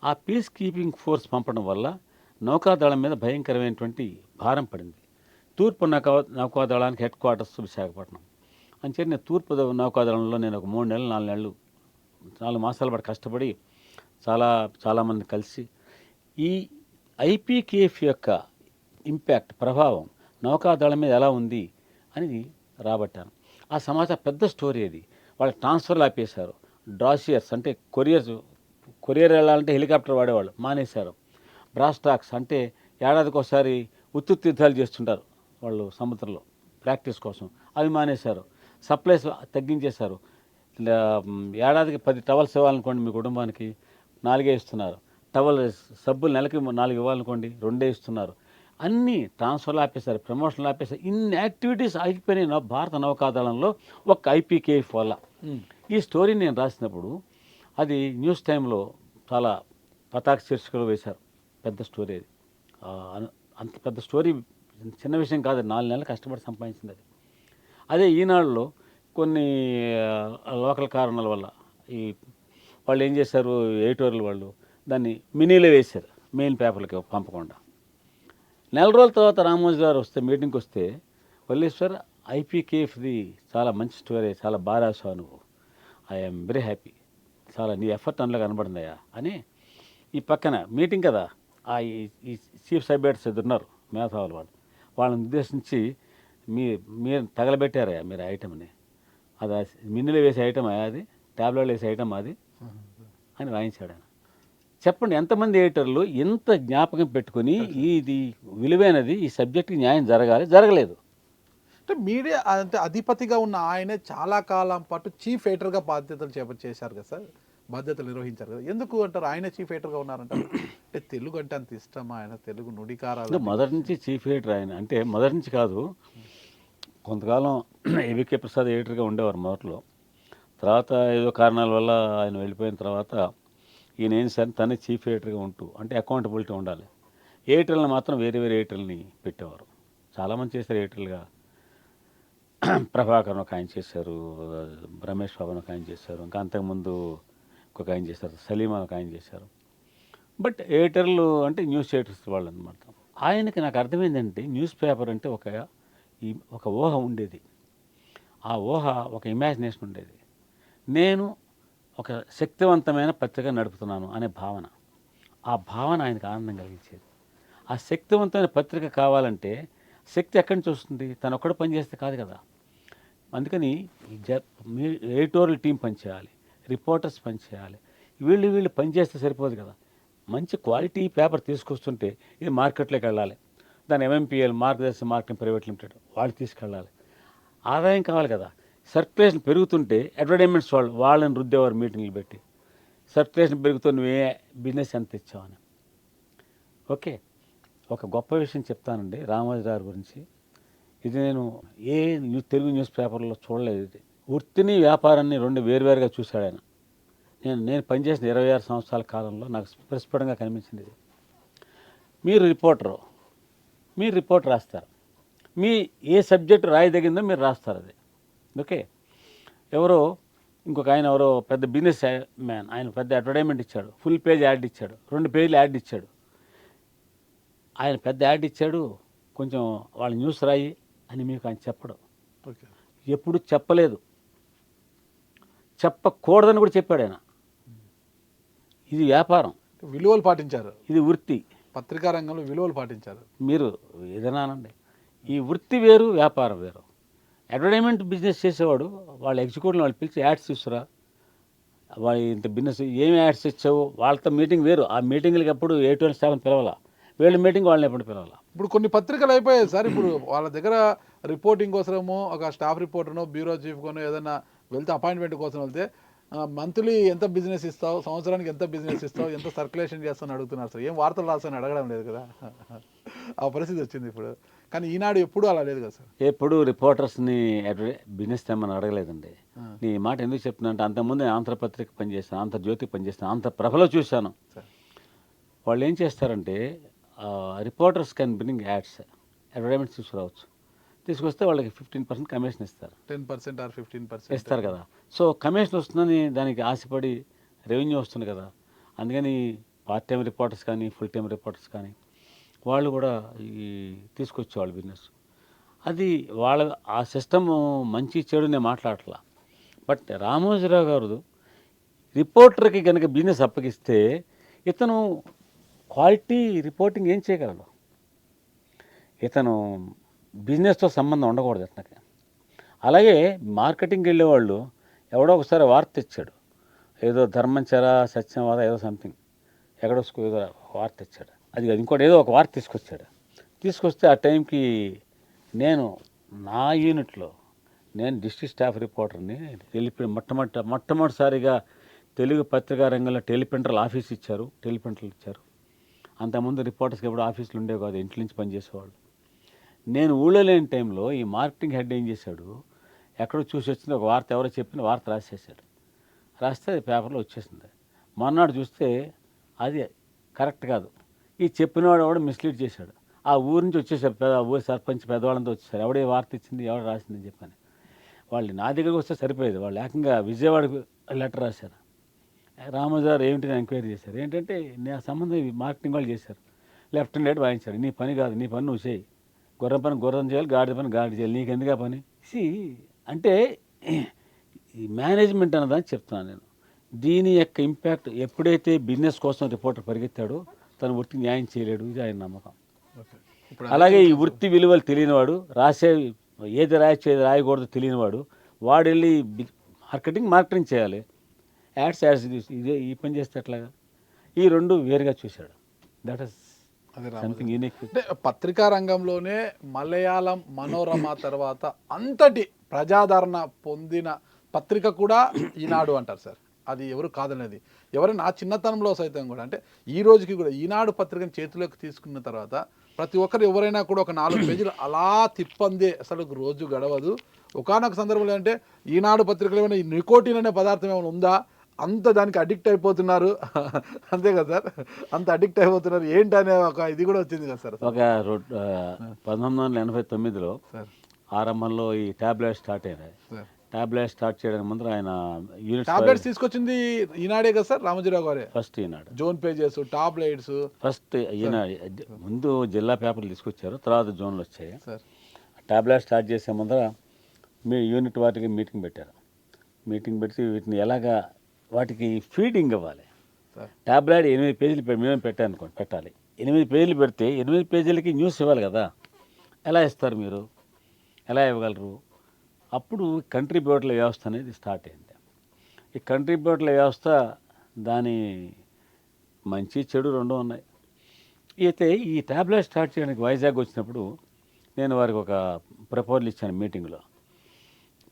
Speaker 3: ఆ పీస్ కీపింగ్ ఫోర్స్ పంపడం వల్ల నౌకాదళం మీద భయంకరమైనటువంటి భారం పడింది. తూర్పు నౌకాదళానికి హెడ్ క్వార్టర్స్ విశాఖపట్నం. అంచేది నేను తూర్పు నౌకాదళంలో నేను ఒక 3 నెలలు 4 నెలలు 4 మాసాల పాటు కష్టపడి చాలామంది కలిసి ఈ ఐపీకేఎఫ్ యొక్క ఇంపాక్ట్, ప్రభావం నౌకాదళం మీద ఎలా ఉంది అని రాబట్టాను. ఆ సమాచారం పెద్ద స్టోరీ అది. వాళ్ళకి ట్రాన్స్ఫర్లు ఆపేశారు. డ్రాషియర్స్ అంటే కొరియర్ వెళ్ళాలంటే హెలికాప్టర్ వాడేవాళ్ళు మానేశారు. బ్రాస్టాక్స్ అంటే ఏడాదికి ఒకసారి ఉత్తుత్తి యుద్ధాలు చేస్తుంటారు వాళ్ళు సముద్రంలో ప్రాక్టీస్ కోసం, అవి మానేశారు. సప్లైస్ తగ్గించేశారు. ఏడాదికి 10 టవల్స్ ఇవ్వాలనుకోండి మీ కుటుంబానికి 4 ఇస్తున్నారు. టవల్ సబ్బులు నెలకి 4 ఇవ్వాలనుకోండి 2 ఇస్తున్నారు. అన్నీ ట్రాన్స్ఫర్లు ఆపేశారు, ప్రమోషన్లు ఆపేశారు. ఇన్ని యాక్టివిటీస్ ఆగిపోయినాయి భారత నౌకాదళంలో ఒక ఐపీకేఎఫ్ వల్ల. ఈ స్టోరీ నేను రాసినప్పుడు అది న్యూస్ టైంలో చాలా పతాక శీర్షికలు వేశారు. పెద్ద స్టోరీ అది. అంత పెద్ద స్టోరీ చిన్న విషయం కాదు. 4 నెలలు కష్టపడి సంపాదించింది అది. అదే ఈనాడులో కొన్ని లోకల్ కారణాల వల్ల వాళ్ళు ఏం చేశారు, ఎడిటోరియల్ వాళ్ళు దాన్ని మినీలో వేశారు, మెయిన్ పేపర్లకి పంపకుండా. నెల రోజుల తర్వాత రామోజీ గారు మీటింగ్కి వస్తే, వల్లేశ్వర్ ఐపీకేఎఫ్ది చాలా మంచి స్టోరీ, చాలా బాగా రాసావు నువ్వు, ఐఎమ్ వెరీ హ్యాపీ, చాలా నీ ఎఫర్ట్ అందులో కనబడిందయ్యా అని. ఈ పక్కన మీటింగ్ కదా, ఈ చీఫ్ సబ్జెక్ట్స్ ఉన్నారు మేధావులు, వాళ్ళని ఉద్దేశించి మీరు తగలబెట్టారయ్యా మీరు ఐటమ్ని, అది మిన్నులో వేసే ఐటమ్ అది, ట్యాబ్లెట్లు వేసే ఐటమ్ అది అని వాయించాడు ఆయన. చెప్పండి, ఎంతమంది ఎడిటర్లు ఎంత జ్ఞాపకం పెట్టుకుని ఇది విలువైనది, ఈ సబ్జెక్ట్కి న్యాయం జరగలేదు.
Speaker 2: అంటే మీడియా అంటే అధిపతిగా ఉన్న ఆయనే చాలా కాలం పాటు చీఫ్ ఎడిటర్గా బాధ్యతలు చేశారు కదా సార్, బాధ్యతలు నిర్వహించారు కదా. ఎందుకు అంటారు ఆయన చీఫ్ ఎడిటర్గా ఉన్నారంటారు? అంటే తెలుగు అంటే అంత ఇష్టమా ఆయన, తెలుగు నుడికారాలు?
Speaker 3: మొదటి నుంచి చీఫ్ ఎడిటర్ ఆయన, అంటే మొదటి నుంచి కాదు, కొంతకాలం ఏవికే ప్రసాద్ ఎడిటర్గా ఉండేవారు మొదట్లో. తర్వాత ఏదో కారణాల వల్ల ఆయన వెళ్ళిపోయిన తర్వాత ఈయన ఏం సార్ తనే చీఫ్ ఎడిటర్గా ఉంటూ, అంటే అకౌంటబిలిటీ ఉండాలి. ఎడిటర్లను మాత్రం వేరే ఎడిటర్ని పెట్టేవారు. చాలామంది చేశారు ఎడిటర్లుగా. ప్రభాకర్ ఒక ఆయన చేశారు, రమేష్ బాబు ఒక ఆయన చేశారు, ఇంకా అంతకుముందు ఒక ఆయన చేశారు, సలీమా ఒక ఆయన చేశారు. బట్ ఎడిటర్లు అంటే న్యూస్ ఎడిటర్స్ వాళ్ళు అనమాట. ఆయనకి నాకు అర్థమైందంటే న్యూస్ పేపర్ అంటే ఒక ఊహ ఉండేది. ఆ ఊహ ఒక ఇమాజినేషన్ ఉండేది. నేను ఒక శక్తివంతమైన పత్రిక నడుపుతున్నాను అనే భావన, ఆ భావన ఆయనకు ఆనందం కలిగించేది. ఆ శక్తివంతమైన పత్రిక కావాలంటే శక్తి ఎక్కడి నుంచి వస్తుంది? తను ఒక్కడు పనిచేస్తే కాదు కదా. అందుకని ఎడిటోరియల్ టీం పనిచేయాలి, రిపోర్టర్స్ పనిచేయాలి. వీళ్ళు పనిచేస్తే సరిపోదు కదా. మంచి క్వాలిటీ పేపర్ తీసుకొస్తుంటే ఇది మార్కెట్లోకి వెళ్ళాలి. దాని ఎంఎంపీఎల్ మార్గదర్శి మార్కెటింగ్ ప్రైవేట్ లిమిటెడ్ వాళ్ళు తీసుకెళ్ళాలి. ఆదాయం కావాలి కదా. సర్క్యులేషన్ పెరుగుతుంటే అడ్వర్టైజ్మెంట్స్ వాళ్ళని రుద్దేవారు మీటింగ్లు పెట్టి. సర్క్యులేషన్ పెరుగుతూ నువ్వే బిజినెస్ ఎంత ఇచ్చావని. ఓకే, ఒక గొప్ప విషయం చెప్తానండి రామోజీ గారి గురించి. ఇది నేను తెలుగు న్యూస్ పేపర్లో చూడలేదు. ఇది వృత్తిని వ్యాపారాన్ని 2 వేరువేరుగా చూశాడు ఆయన. నేను పనిచేసిన 26 సంవత్సరాల కాలంలో నాకు ప్రస్ఫుటంగా కనిపించింది ఇది. మీరు రిపోర్ట్ రాస్తారు, మీ ఏ సబ్జెక్టు రాయదగిందో మీరు రాస్తారు అది. ఓకే, ఇంకొక ఆయన పెద్ద బిజినెస్ మ్యాన్, ఆయన పెద్ద అడ్వర్టైజ్మెంట్ ఇచ్చాడు, ఫుల్ పేజ్ యాడ్ ఇచ్చాడు, 2 పేజీలు యాడ్ ఇచ్చాడు. ఆయన పెద్ద యాడ్ ఇచ్చాడు, కొంచెం వాళ్ళ న్యూస్ రాయి అని మీకు ఆయన చెప్పడం. ఎప్పుడు చెప్పలేదు, చెప్పకూడదని కూడా చెప్పాడు ఆయన. ఇది వ్యాపారం,
Speaker 2: విలువలు పాటించారు.
Speaker 3: ఇది వృత్తి,
Speaker 2: పత్రికా రంగంలో విలువలు పాటించారు.
Speaker 3: మీరు ఏదైనా అనండి, ఈ వృత్తి వేరు, వ్యాపారం వేరు. అడ్వర్టైజ్మెంట్ బిజినెస్ చేసేవాడు వాళ్ళ ఎగ్జిక్యూటివ్ వాళ్ళు పిలిచి యాడ్స్ ఇస్తురా, వాళ్ళు ఇంత బిజినెస్ ఏమి యాడ్స్ ఇచ్చావు, వాళ్ళతో మీటింగ్ వేరు. ఆ మీటింగ్లకి ఎప్పుడు ఎడిటోరియల్ స్టాఫ్ని పిలవాలా, వీళ్ళ మీటింగ్ వాళ్ళని ఎప్పుడు పిలవాలా.
Speaker 2: ఇప్పుడు కొన్ని పత్రికలు అయిపోయాయి సార్. ఇప్పుడు వాళ్ళ దగ్గర రిపోర్టింగ్ కోసమో ఒక స్టాఫ్ రిపోర్టర్నో బ్యూరో చీఫ్గానో ఏదైనా వెళ్తే అపాయింట్మెంట్ కోసం వెళ్తే మంత్లీ ఎంత బిజినెస్ ఇస్తావు, సంవత్సరానికి ఎంత బిజినెస్ ఇస్తావు, ఎంత సర్క్యులేషన్ చేస్తావు అడుగుతున్నారు సార్. ఏం వార్తలు రాస్తాను అడగడం లేదు కదా. ఆ పరిస్థితి వచ్చింది ఇప్పుడు. కానీ ఈనాడు ఎప్పుడు అలా లేదు కదా సార్.
Speaker 3: ఎప్పుడు రిపోర్టర్స్ని బిజినెస్ తెమ్మని అడగలేదండి. నీ మాట ఎందుకు చెప్తున్నా అంటే, అంతకుముందు ఆంధ్రపత్రిక పనిచేస్తాను, ఆంధ్రజ్యోతి పనిచేస్తాను, ఆంధ్రప్రభలో చూశాను. వాళ్ళు ఏం చేస్తారంటే reporters can bring ads, advertisements తీసుకురావచ్చు. తీసుకొస్తే వాళ్ళకి 15% కమిషన్ ఇస్తారు.
Speaker 2: 10% or 15%
Speaker 3: ఇస్తారు కదా. సో కమిషన్ వస్తుందని దానికి ఆశపడి రెవెన్యూ వస్తుంది కదా. అందుకని పార్ట్ టైం రిపోర్టర్స్ కానీ ఫుల్ టైం రిపోర్టర్స్ కానీ వాళ్ళు కూడా తీసుకొచ్చేవాళ్ళు బిజినెస్. అది ఆ సిస్టమ్ మంచి చెడు నేను మాట్లాడట్లా. బట్ రామోజీరావు గారు రిపోర్టర్కి కనుక బిజినెస్ అప్పగిస్తే ఇతను క్వాలిటీ రిపోర్టింగ్ ఏం చేయగలడు. ఇతను బిజినెస్తో సంబంధం ఉండకూడదు ఇతనికి. అలాగే మార్కెటింగ్కి వెళ్ళేవాళ్ళు ఎవడో ఒకసారి వార్త ఇచ్చాడు, ఏదో ధర్మంచర సత్యవాద ఏదో సంథింగ్ ఎక్కడో ఏదో వార్త ఇచ్చాడు, అది ఇంకోటి ఏదో ఒక వార్త తీసుకొస్తే ఆ టైంకి నా యూనిట్లో నేను డిస్ట్రిక్ట్ స్టాఫ్ రిపోర్టర్ని వెళ్ళిపోయి మొట్టమొదటిసారిగా తెలుగు పత్రికా రంగంలో టెలిప్రింటర్లు ఆఫీస్ ఇచ్చారు, టెలిప్రింటర్లు ఇచ్చారు. అంతకుముందు రిపోర్టర్స్కి ఎప్పుడు ఆఫీసులు ఉండేవి కాదు, ఇంటి నుంచి పనిచేసేవాళ్ళు. నేను ఊళ్ళో లేని టైంలో ఈ మార్కెటింగ్ హెడ్ ఏం చేశాడు, ఎక్కడో చూసి వచ్చింది ఒక వార్త, ఎవరో చెప్పిన వార్త రాసేసాడు. రాస్తే అది పేపర్లో వచ్చేసింది. మొన్నటి చూస్తే అది కరెక్ట్ కాదు, ఈ చెప్పినవాడు ఎవడో మిస్లీడ్ చేశాడు. ఆ ఊరి నుంచి వచ్చేసారు, ఆ ఊరి సర్పంచ్ పెద్దవాళ్ళంతా వచ్చేసారు, ఎవడే వార్త ఇచ్చింది, ఎవడు రాసిందని చెప్పని. వాళ్ళు నా దగ్గరకు వస్తే సరిపోయేది, వాళ్ళు ఏకంగా విజయవాడకు లెటర్ రాశారు. రామోజీ గారు ఏమిటి ఎంక్వైరీ చేశారు, ఏంటంటే నా సంబంధం మార్కెటింగ్ వాళ్ళు చేశారు. లెఫ్ట్ అండ్ రైట్ వాయించారు, నీ పని కాదు, నీ పని నువ్వు చేయి, గుర్రం పని గుర్రం చేయాలి, గాడిద పని గాడి చేయాలి, నీకు ఎందుకు పని. అంటే ఈ మేనేజ్మెంట్ అన్నదని చెప్తున్నాను నేను. దీని యొక్క ఇంపాక్ట్ ఎప్పుడైతే బిజినెస్ కోసం రిపోర్టర్ పరిగెత్తాడో తను వృత్తి న్యాయం చేయలేడు, ఇది ఆయన నమ్మకం. అలాగే ఈ వృత్తి విలువలు తెలియనివాడు, రాసే ఏది రాయచ్చు ఏది రాయకూడదు తెలియనివాడు, వాడు వెళ్ళి మార్కెటింగ్ చేయాలి, యాడ్స్ ఇదే ఈ పని చేస్తే ఎట్లాగా. ఈ రెండు వేరుగా చూశాడు. That is something unique.
Speaker 2: అంటే పత్రికా రంగంలోనే మలయాళం మనోరమ తర్వాత అంతటి ప్రజాదరణ పొందిన పత్రిక కూడా ఈనాడు అంటారు సార్. అది ఎవరు కాదనేది, ఎవరైనా నా చిన్నతనంలో సైతం కూడా, అంటే ఈ రోజుకి కూడా ఈనాడు పత్రికను చేతిలోకి తీసుకున్న తర్వాత ప్రతి ఒక్కరు ఎవరైనా కూడా ఒక 4 పేజీలు అలా తిప్పందే అసలు రోజు గడవదు. ఒకానొక సందర్భంలో అంటే ఈనాడు పత్రికలో ఏమైనా ఈ నికోటిన్ అనే పదార్థం ఏమైనా ఉందా, అంత దానికి అడిక్ట్ అయిపోతున్నారు. అంతే కదా సార్, అంత అడిక్ట్ అయిపోతున్నారు ఏంటనే ఒక ఇది కూడా వచ్చింది కదా సార్.
Speaker 3: ఒక 1989లో ఆరంభంలో ఈ ట్యాబ్లెట్ స్టార్ట్ అయినాయి. ట్యాబ్లెట్ స్టార్ట్ చేయడానికి ముందు ఆయన
Speaker 2: టాబ్లెట్స్ తీసుకొచ్చింది ఈనాడే కదా సార్, రామోజీరావు గారే.
Speaker 3: ఫస్ట్ ఈనాడు
Speaker 2: జోన్ పేజెస్, టాబ్లెట్స్
Speaker 3: ఫస్ట్ ఈనాడు. ముందు జిల్లా పేపర్లు తీసుకొచ్చారు, తర్వాత జోన్లు వచ్చాయి.
Speaker 2: సార్
Speaker 3: ట్యాబ్లెట్ స్టార్ట్ చేసే ముందర మీ యూనిట్ వాటికి మీటింగ్ పెట్టారు. మీటింగ్ పెట్టి వీటిని ఎలాగా వాటికి ఫీడింగ్ ఇవ్వాలి. ట్యాబ్లెట్ 8 పేజీలు మేము పెట్టాలి. 8 పేజీలు పెడితే 8 పేజీలకి న్యూస్ ఇవ్వాలి కదా, ఎలా ఇస్తారు మీరు, ఎలా ఇవ్వగలరు? అప్పుడు కంట్రిబ్యూటర్ల వ్యవస్థ అనేది స్టార్ట్ అయింది. ఈ కంట్రిబ్యూటర్ల వ్యవస్థ దాని మంచి చెడు రెండు ఉన్నాయి. అయితే ఈ ట్యాబ్లెట్ స్టార్ట్ చేయడానికి వైజాగ్ వచ్చినప్పుడు నేను వారికి ఒక ప్రపోజల్ ఇచ్చాను మీటింగ్లో.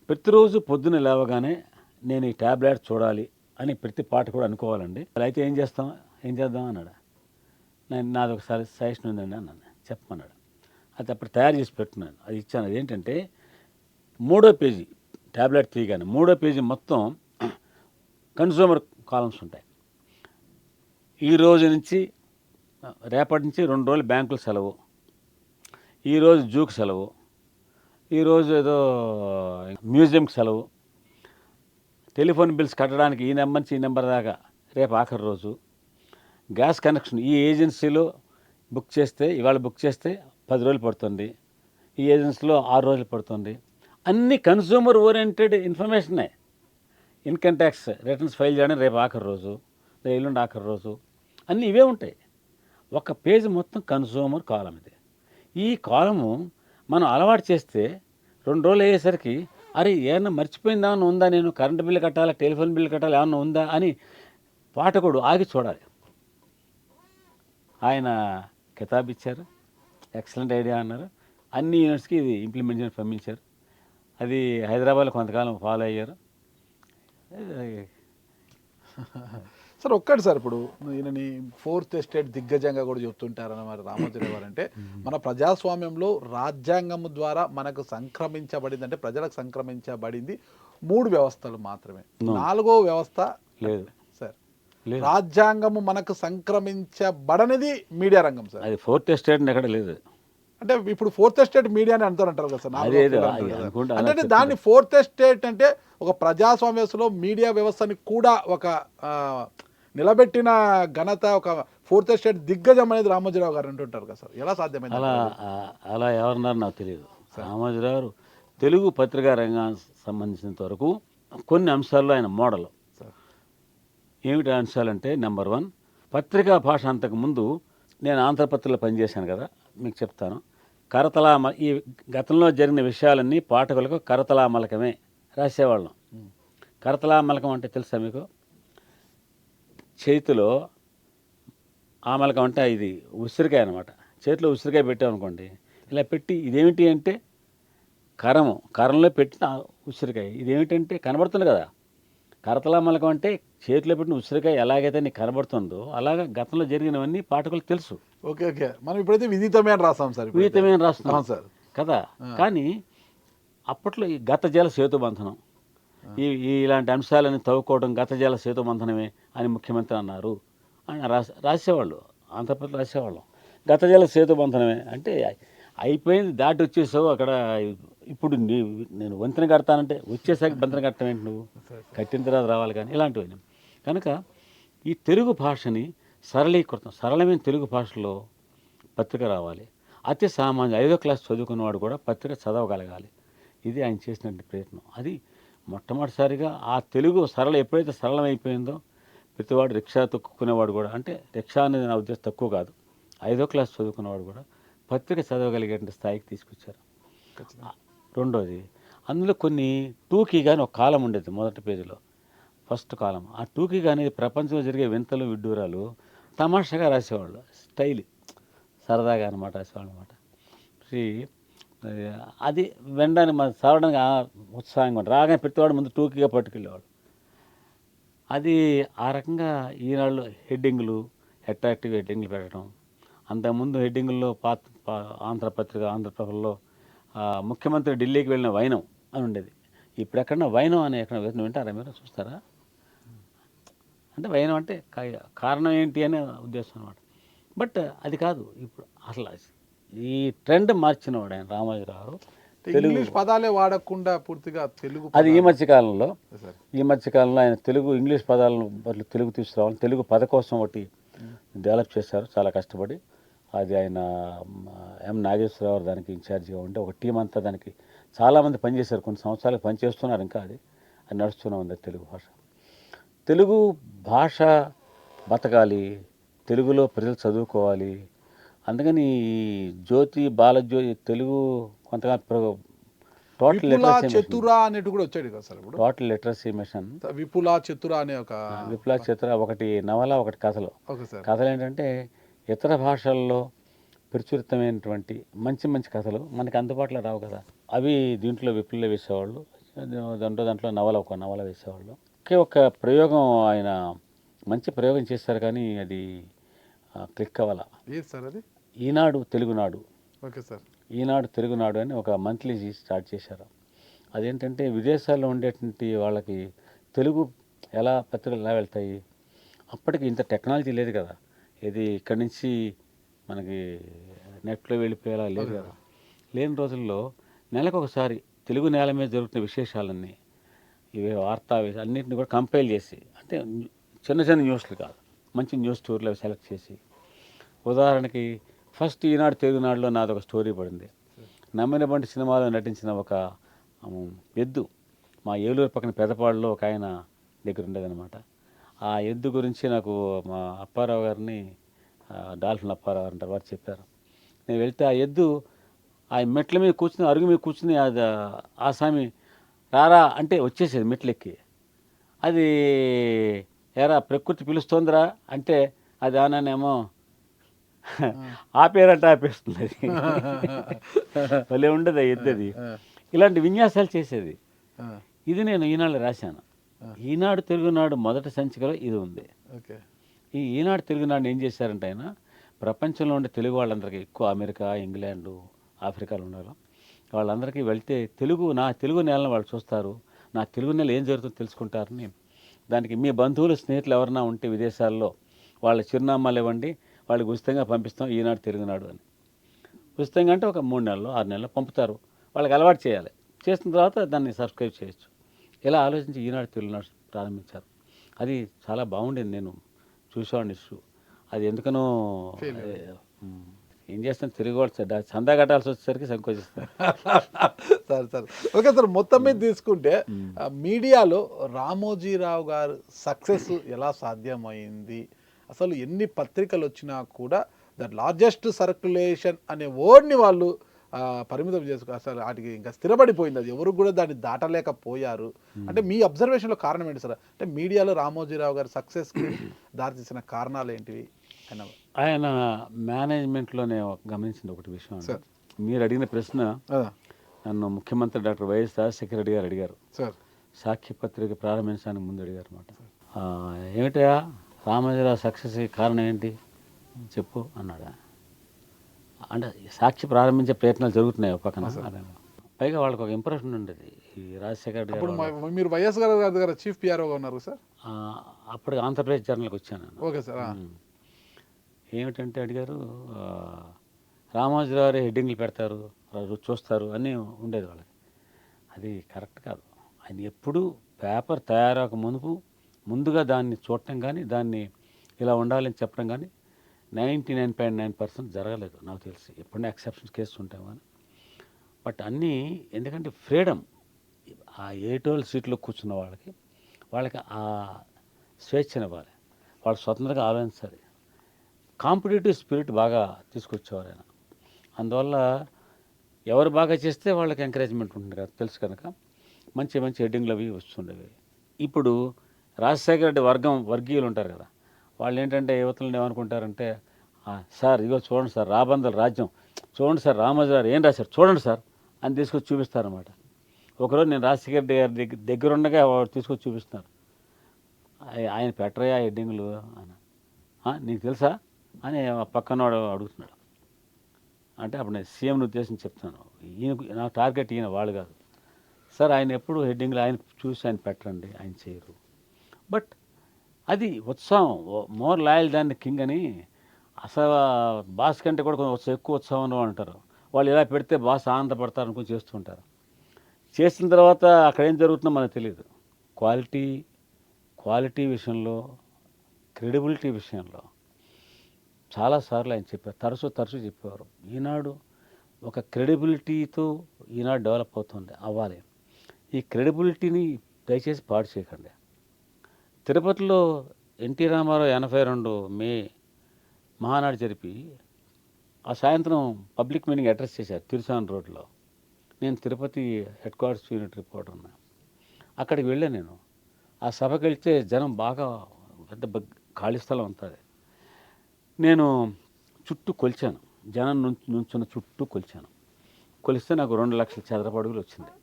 Speaker 3: ప్రతిరోజు పొద్దున్న లేవగానే నేను ఈ ట్యాబ్లెట్ చూడాలి అని ప్రతి పాట కూడా అనుకోవాలండి. అయితే ఏం చేద్దాం అన్నాడు. నాది ఒకసారి సజెషన్ ఉందండి అన్నాను, చెప్పమన్నాడు. అది అప్పుడు తయారు చేసి పెట్టున్నాను, అది ఇచ్చాను. అదేంటంటే 3వ పేజీ ట్యాబ్లెట్ తీయగానే 3వ పేజీ మొత్తం కన్స్యూమర్ కాలమ్స్ ఉంటాయి. ఈ రోజు నుంచి రేపటి నుంచి 2 రోజులు బ్యాంకులు సెలవు, ఈరోజు జూకి సెలవు, ఈరోజు ఏదో మ్యూజియంకి సెలవు, టెలిఫోన్ బిల్స్ కట్టడానికి ఈ నెంబర్ నుంచి ఈ నెంబర్ దాకా రేపు ఆఖరి రోజు, గ్యాస్ కనెక్షన్ ఈ ఏజెన్సీలో బుక్ చేస్తే ఇవాళ బుక్ చేస్తే 10 రోజులు పడుతుంది, ఈ ఏజెన్సీలో 6 రోజులు పడుతుంది. అన్ని కన్స్యూమర్ ఓరియంటెడ్ ఇన్ఫర్మేషనే. ఇన్కమ్ ట్యాక్స్ రిటర్న్స్ ఫైల్ చేయడానికి రేపు ఆఖరి రోజు, ఎల్లుండి ఆఖరి రోజు, అన్నీ ఇవే ఉంటాయి. ఒక పేజీ మొత్తం కన్స్యూమర్ కాలం. ఇది ఈ కాలము మనం అలవాటు చేస్తే 2 రోజులు అయ్యేసరికి అరే ఏమన్నా మర్చిపోయిందా ఏమన్నా ఉందా, నేను కరెంటు బిల్లు కట్టాలా, టెలిఫోన్ బిల్లు కట్టాలా, ఏమన్నా ఉందా అని పాఠకుడు ఆగి చూడాలి. ఆయన కితాబ్ ఇచ్చారు, ఎక్సలెంట్ ఐడియా అన్నారు. అన్ని యూనిట్స్కి ఇది ఇంప్లిమెంట్ చేసి పంపించారు. అది హైదరాబాద్లో కొంతకాలం ఫాలో అయ్యారు.
Speaker 2: సార్ ఒక్కటి సార్, ఇప్పుడు ఈయనని 4th ఎస్టేట్ దిగ్గజంగా కూడా చెప్తుంటారన్నమాట రామోజీరావు గారు. అంటే మన ప్రజాస్వామ్యంలో రాజ్యాంగం ద్వారా మనకు సంక్రమించబడింది, అంటే ప్రజలకు సంక్రమించబడింది 3 వ్యవస్థలు మాత్రమే. 4వ వ్యవస్థ
Speaker 3: లేదు
Speaker 2: సార్. రాజ్యాంగము మనకు సంక్రమించబడనిది మీడియా రంగం సార్.
Speaker 3: అది 4th ఎస్టేట్ ఎక్కడ లేదు.
Speaker 2: అంటే ఇప్పుడు 4th ఎస్టేట్ మీడియా అని అంటారు కదా సార్. అంటే దాన్ని 4th ఎస్టేట్ అంటే ఒక ప్రజాస్వామ్యంలో మీడియా వ్యవస్థని కూడా ఒక నిలబెట్టిన ఘనత, ఒక 4th ఎస్టేట్ దిగ్గజం అనేది రామోజీరావు గారు అంటుంటారు కదా సార్. ఎలా సాధ్యమైంది?
Speaker 3: అలా ఎవరన్నారు నాకు తెలియదు. రామోజీరావు గారు తెలుగు పత్రికా రంగానికి సంబంధించినంత వరకు కొన్ని అంశాల్లో ఆయన మోడల్. ఏమిటి అంశాలంటే, నెంబర్ 1 పత్రికా భాష. అంతకుముందు నేను ఆంధ్రపత్రికలో పనిచేశాను కదా, మీకు చెప్తాను. ఈ గతంలో జరిగిన విషయాలన్నీ పాఠకులకు కరతలామలకమే రాసేవాళ్ళం. కరతలామలకం అంటే తెలుసా మీకు? చేతిలో ఆమలకం అంటే ఇది ఉసిరికాయ అనమాట. చేతిలో ఉసిరికాయ పెట్టామనుకోండి, ఇలా పెట్టి ఇదేమిటి అంటే కరంలో పెట్టిన ఉసిరికాయ. ఇదేమిటంటే కనబడుతుంది కదా, కరతల మలకం అంటే చేతిలో పెట్టిన ఉసిరికాయ ఎలాగైతే నీకు కనబడుతుందో అలాగా గతంలో జరిగినవన్నీ పాఠకులకు తెలుసు.
Speaker 2: ఓకే ఓకే మనం ఇప్పుడైతే విదితమే అని రాస్తాం సార్ ఇప్పుడైతే.
Speaker 3: విదితమే అని రాస్తున్నాం
Speaker 2: అవును సార్.
Speaker 3: కదా. కానీ అప్పట్లో ఈ గతజల సేతుబంధనం ఇలాంటి అంశాలను తవ్వుకోవడం గతజల సేతుబంధనమే అని ముఖ్యమంత్రి అన్నారు అని రాసేవాళ్ళు. ఆంధ్రప్రదేశ్ రాసేవాళ్ళం గతజల సేతుబంధనమే అంటే అయిపోయింది, దాటి వచ్చేసావు అక్కడ. ఇప్పుడు నేను వంతెన కడతానంటే వచ్చేసాక వంతెన కట్టడం ఏంటి, నువ్వు కట్టిన తర్వాత రావాలి కానీ ఇలాంటివి. కనుక ఈ తెలుగు భాషని సరళమైన తెలుగు భాషలో పత్రిక రావాలి. అతి సామాన్య 5వ క్లాస్ చదువుకున్నవాడు కూడా పత్రిక చదవగలగాలి. ఇది ఆయన చేసినటువంటి ప్రయత్నం. అది మొట్టమొదటిసారిగా ఆ తెలుగు ఎప్పుడైతే సరళమైపోయిందో ప్రతివాడు రిక్షా తొక్కునేవాడు కూడా, అంటే రిక్షా అనేది నా ఉద్దేశం తక్కువ కాదు, 5వ క్లాస్ చదువుకున్నవాడు కూడా పత్రిక చదవగలిగే స్థాయికి తీసుకొచ్చారు. రెండోది, అందులో కొన్ని టూకీగా అని ఒక కాలం ఉండేది మొదటి పేజీలో, ఫస్ట్ కాలం. ఆ టూకీగా అనేది ప్రపంచంలో జరిగే వింతలు విడ్డూరాలు తమాషాగా రాసేవాళ్ళు, స్టైల్ సరదాగా అనమాట రాసేవాళ్ళు అనమాట. అది వినడానికి చదవడానికి ఉత్సాహంగా ఉంటుంది. రాగానే ప్రతివాడు ముందు టూకీగా పట్టుకెళ్ళేవాడు. అది ఆ రకంగా ఈనాళ్ళు హెడ్డింగ్లు, అట్రాక్టివ్ హెడ్డింగ్లు పెట్టడం. అంతకుముందు హెడ్డింగుల్లో ఆంధ్రప్రభలో ముఖ్యమంత్రి ఢిల్లీకి వెళ్ళిన వైనం అని ఉండేది. ఇప్పుడు ఎక్కడన్నా వైనం అని ఎక్కడ వింటారా మీరు, చూస్తారా? అంటే వైనం అంటే కారణం ఏంటి అనే ఉద్దేశం అనమాట. బట్ అది కాదు. ఇప్పుడు అసలు ఈ ట్రెండ్ మార్చినవాడు ఆయన రామోజీరావు.
Speaker 2: ఇంగ్లీష్ పదాలే వాడకుండా పూర్తిగా తెలుగు
Speaker 3: అది ఈ మధ్యకాలంలో ఆయన ఇంగ్లీష్ పదాలను తెలుగు తీసుకురావాలి, తెలుగు పదకోసం ఒకటి డెవలప్ చేశారు చాలా కష్టపడి. అది ఆయన ఎం నాగేశ్వరరావు దానికి ఇన్ఛార్జిగా ఉంటే ఒక టీం అంతా దానికి చాలామంది పనిచేశారు. కొన్ని సంవత్సరాలకు పనిచేస్తున్నారు. ఇంకా అది నడుస్తూనే ఉంది. తెలుగు భాష బతకాలి, తెలుగులో ప్రజలు చదువుకోవాలి. అందుకని జ్యోతి బాలజ్యోతి తెలుగు కొంతగా total literacy mission,
Speaker 2: Vipula Chatura అనే
Speaker 3: విప్లా చతుర ఒకటి నవల, ఒకటి కథలు ఏంటంటే ఇతర భాషల్లో ప్రచురితమైనటువంటి మంచి మంచి కథలు మనకి అందుబాటులో రావు కదా, అవి దీంట్లో విపుల్లో వేసేవాళ్ళు. దాంట్లో ఒక నవల వేసేవాళ్ళు. ఒక ప్రయోగం ఆయన మంచి ప్రయోగం చేశారు కానీ అది క్లిక్ అవ్వాల. ఈనాడు తెలుగునాడు, ఈనాడు తెలుగునాడు అని ఒక మంత్లీ స్టార్ట్ చేశారు. అదేంటంటే విదేశాల్లో ఉండేటువంటి వాళ్ళకి తెలుగు పత్రికలు ఎలా వెళ్తాయి, అప్పటికి ఇంత టెక్నాలజీ లేదు కదా, ఇది ఇక్కడి నుంచి మనకి నెట్లో వెళ్ళిపోయేలా లేదు కదా. లేని రోజుల్లో నెలకు ఒకసారి తెలుగు నేల మీద జరుగుతున్న విశేషాలన్నీ, ఇవే వార్తా అన్నింటినీ కూడా కంపైల్ చేసి, అంటే చిన్న చిన్న న్యూస్లు కాదు, మంచి న్యూస్ స్టోరీలు సెలెక్ట్ చేసి, ఉదాహరణకి ఫస్ట్ ఈనాడు తెలుగునాడులో నాదొక స్టోరీ పడింది. నమ్మినబంటి సినిమాలో నటించిన ఒక ఎద్దు మా ఏలూరు పక్కన పెదపాడులో ఒక ఆయన దగ్గర ఉండేదన్నమాట. ఆ ఎద్దు గురించి నాకు మా అప్పారావు గారిని, డాల్ఫిన్ అప్పారావు గారు అంటారు, వారు చెప్పారు. నేను వెళ్తే ఆ ఎద్దు ఆ మెట్ల మీద కూర్చుని, అరుగు మీద కూర్చుని ఆసామి రారా అంటే వచ్చేసేది మెట్లెక్కి. అది ఎరా ప్రకృతి పిలుస్తోందిరా అంటే అది ఆనానేమో ఆపేరంటే ఆపేస్తుంది. అది భలే ఉండదు ఆ ఎద్దది. ఇలాంటి విన్యాసాలు చేసేది. ఇది నేను ఈనాడు రాశాను. ఈనాడు తెలుగునాడు మొదటి సంచికలో ఇది ఉంది. ఈ ఈనాడు తెలుగునాడు ఏం చేశారంటే ఆయన ప్రపంచంలో ఉండే తెలుగు వాళ్ళందరికీ, ఎక్కువ అమెరికా, ఇంగ్లాండు, ఆఫ్రికాలో ఉన్నారు, వాళ్ళందరికీ వెళ్తే నా తెలుగు నేలను వాళ్ళు చూస్తారు, నా తెలుగు నేల ఏం జరుగుతుందో తెలుసుకుంటారని, దానికి మీ బంధువులు స్నేహితులు ఎవరైనా ఉంటే విదేశాల్లో వాళ్ళ చిరునామాలు ఇవ్వండి, వాళ్ళకి ఉచితంగా పంపిస్తాం ఈనాడు తెలుగునాడు అని. ఉచితంగా అంటే ఒక 3 నెలలు 6 నెలలు పంపుతారు. వాళ్ళకి అలవాటు చేయాలి. చేసిన తర్వాత దాన్ని సబ్స్క్రైబ్ చేయొచ్చు. ఇలా ఆలోచించి ఈనాడు తెలుగునాడు ప్రారంభించారు. అది చాలా బాగుండేది. నేను చూసేవాడిని ఇష్యూ. అది ఎందుకనో ఏం చేస్తాను, తెలుగు వాళ్ళు చందా కట్టాల్సి వచ్చేసరికి సంకోచిస్తారు.
Speaker 2: సరే ఓకే సార్. మొత్తం మీద తీసుకుంటే మీడియాలో రామోజీరావు గారు సక్సెస్ ఎలా సాధ్యమైంది, అసలు ఎన్ని పత్రికలు వచ్చినా కూడా ద లార్జెస్ట్ సర్క్యులేషన్ అనే వర్డ్ని వాళ్ళు పరిమితం చేసుకో, అసలు వాటికి ఇంకా స్థిరపడిపోయింది, అది ఎవరు కూడా దాన్ని దాటలేకపోయారు. అంటే మీ అబ్జర్వేషన్లో కారణం ఏంటి సార్? అంటే మీడియాలో రామోజీరావు గారి సక్సెస్కి దారితీసిన కారణాలు ఏంటివి?
Speaker 3: ఆయన మేనేజ్మెంట్లోనే గమనించింది ఒకటి విషయం. మీరు అడిగిన ప్రశ్న నన్ను ముఖ్యమంత్రి డాక్టర్ వైఎస్ రాజశేఖర రెడ్డి గారు అడిగారు. సాక్షి పత్రిక ప్రారంభించడానికి ముందు అడిగారు అనమాట. ఏమిటయా రామోజీరావు సక్సెస్కి కారణం ఏంటి చెప్పు అన్నాడు. అంటే సాక్షి ప్రారంభించే ప్రయత్నాలు జరుగుతున్నాయి ఒక పక్కన. పైగా వాళ్ళకి ఒక ఇంప్రెషన్ ఉండేది ఈ రాజశేఖర రెడ్డి గారు.
Speaker 2: మీరు వైఎస్ గారి దగ్గర చీఫ్ పిఆర్ఓగా ఉన్నారు సార్.
Speaker 3: అప్పటికి ఆంధ్రప్రదేశ్ జర్నల్కి వచ్చాను నేను.
Speaker 2: Okay sir.
Speaker 3: ఏమిటంటే అడిగారు, రామోజీరావు హెడ్డింగ్లు పెడతారు, చూస్తారు అని ఉండేది వాళ్ళకి. అది కరెక్ట్ కాదు. ఆయన ఎప్పుడూ పేపర్ తయారవక ముందుగా దాన్ని చూడటం కానీ దాన్ని ఇలా ఉండాలని చెప్పడం కానీ 99.9% జరగలేదు నాకు తెలిసి. ఎప్పుడైనా ఎక్సెప్షన్స్ కేసు ఉంటాం కానీ. బట్ అన్నీ ఎందుకంటే ఫ్రీడమ్, ఆ 8 సీట్లో కూర్చున్న వాళ్ళకి ఆ స్వేచ్ఛనివ్వాలి, వాళ్ళు స్వతంత్రంగా ఆలోచించాలి. కాంపిటేటివ్ స్పిరిట్ బాగా తీసుకొచ్చేవారు ఆయన. అందువల్ల ఎవరు బాగా చేస్తే వాళ్ళకి ఎంకరేజ్మెంట్ ఉంటుంది కదా, తెలుసు కనుక మంచి మంచి హెడ్డింగ్లు అవి వస్తుండేవి. ఇప్పుడు రాజశేఖర రెడ్డి వర్గీయులు ఉంటారు కదా, వాళ్ళు ఏంటంటే యువతలను ఏమనుకుంటారంటే, సార్ ఇగో చూడండి సార్ రాబందుల రాజ్యం చూడండి సార్, రామోజీరావు ఏం రాశారు చూడండి సార్ అని తీసుకొచ్చి చూపిస్తారన్నమాట. ఒకరోజు నేను రాజశేఖర రెడ్డి గారి దగ్గరుండగా తీసుకొచ్చి చూపిస్తున్నారు. ఆయన పెట్టరయ్యా హెడ్డింగ్లు అని. నీకు తెలుసా అని పక్కనవాడు అడుగుతున్నాడు. అంటే అప్పుడు నేను సీఎంని ఉద్దేశించి చెప్తాను, నా టార్గెట్ ఈయన వాళ్ళు కాదు సార్. ఆయన ఎప్పుడు హెడ్డింగ్లు ఆయన చూసి ఆయన పెట్టరండి, ఆయన చేయరు. బట్ అది ఉత్సాహం, మోర్ లాయల్ దాన్ కింగ్ అని. అసలు బాస్ కంటే కూడా కొంచెం ఎక్కువ ఉత్సాహం అంటారు వాళ్ళు. ఇలా పెడితే బాస్ ఆనందపడతారు అనుకుని చేస్తుంటారు. చేసిన తర్వాత అక్కడ ఏం జరుగుతుందో మనకు తెలియదు. క్వాలిటీ విషయంలో, క్రెడిబిలిటీ విషయంలో చాలాసార్లు ఆయన చెప్పారు, తరచూ చెప్పేవారు. ఈనాడు ఒక క్రెడిబిలిటీతో ఈనాడు డెవలప్ అవ్వాలి. ఈ క్రెడిబిలిటీని దయచేసి పాడు చేయకండి. తిరుపతిలో ఎన్టీ రామారావు 82 మే మహానాడు జరిపి ఆ సాయంత్రం పబ్లిక్ మీటింగ్ అడ్రస్ చేశారు తిరుసాన్ రోడ్లో. నేను Tirupati head quarters unit reporter ఉన్నా. అక్కడికి వెళ్ళాను నేను. ఆ సభకి వెళ్తే జనం బాగా పెద్ద ఖాళీ స్థలం ఉంటుంది. నేను చుట్టూ కొలిచాను, జనం నుంచున్న చుట్టూ కొలిస్తే నాకు 2 లక్షల చదరపు అడుగులు వచ్చింది.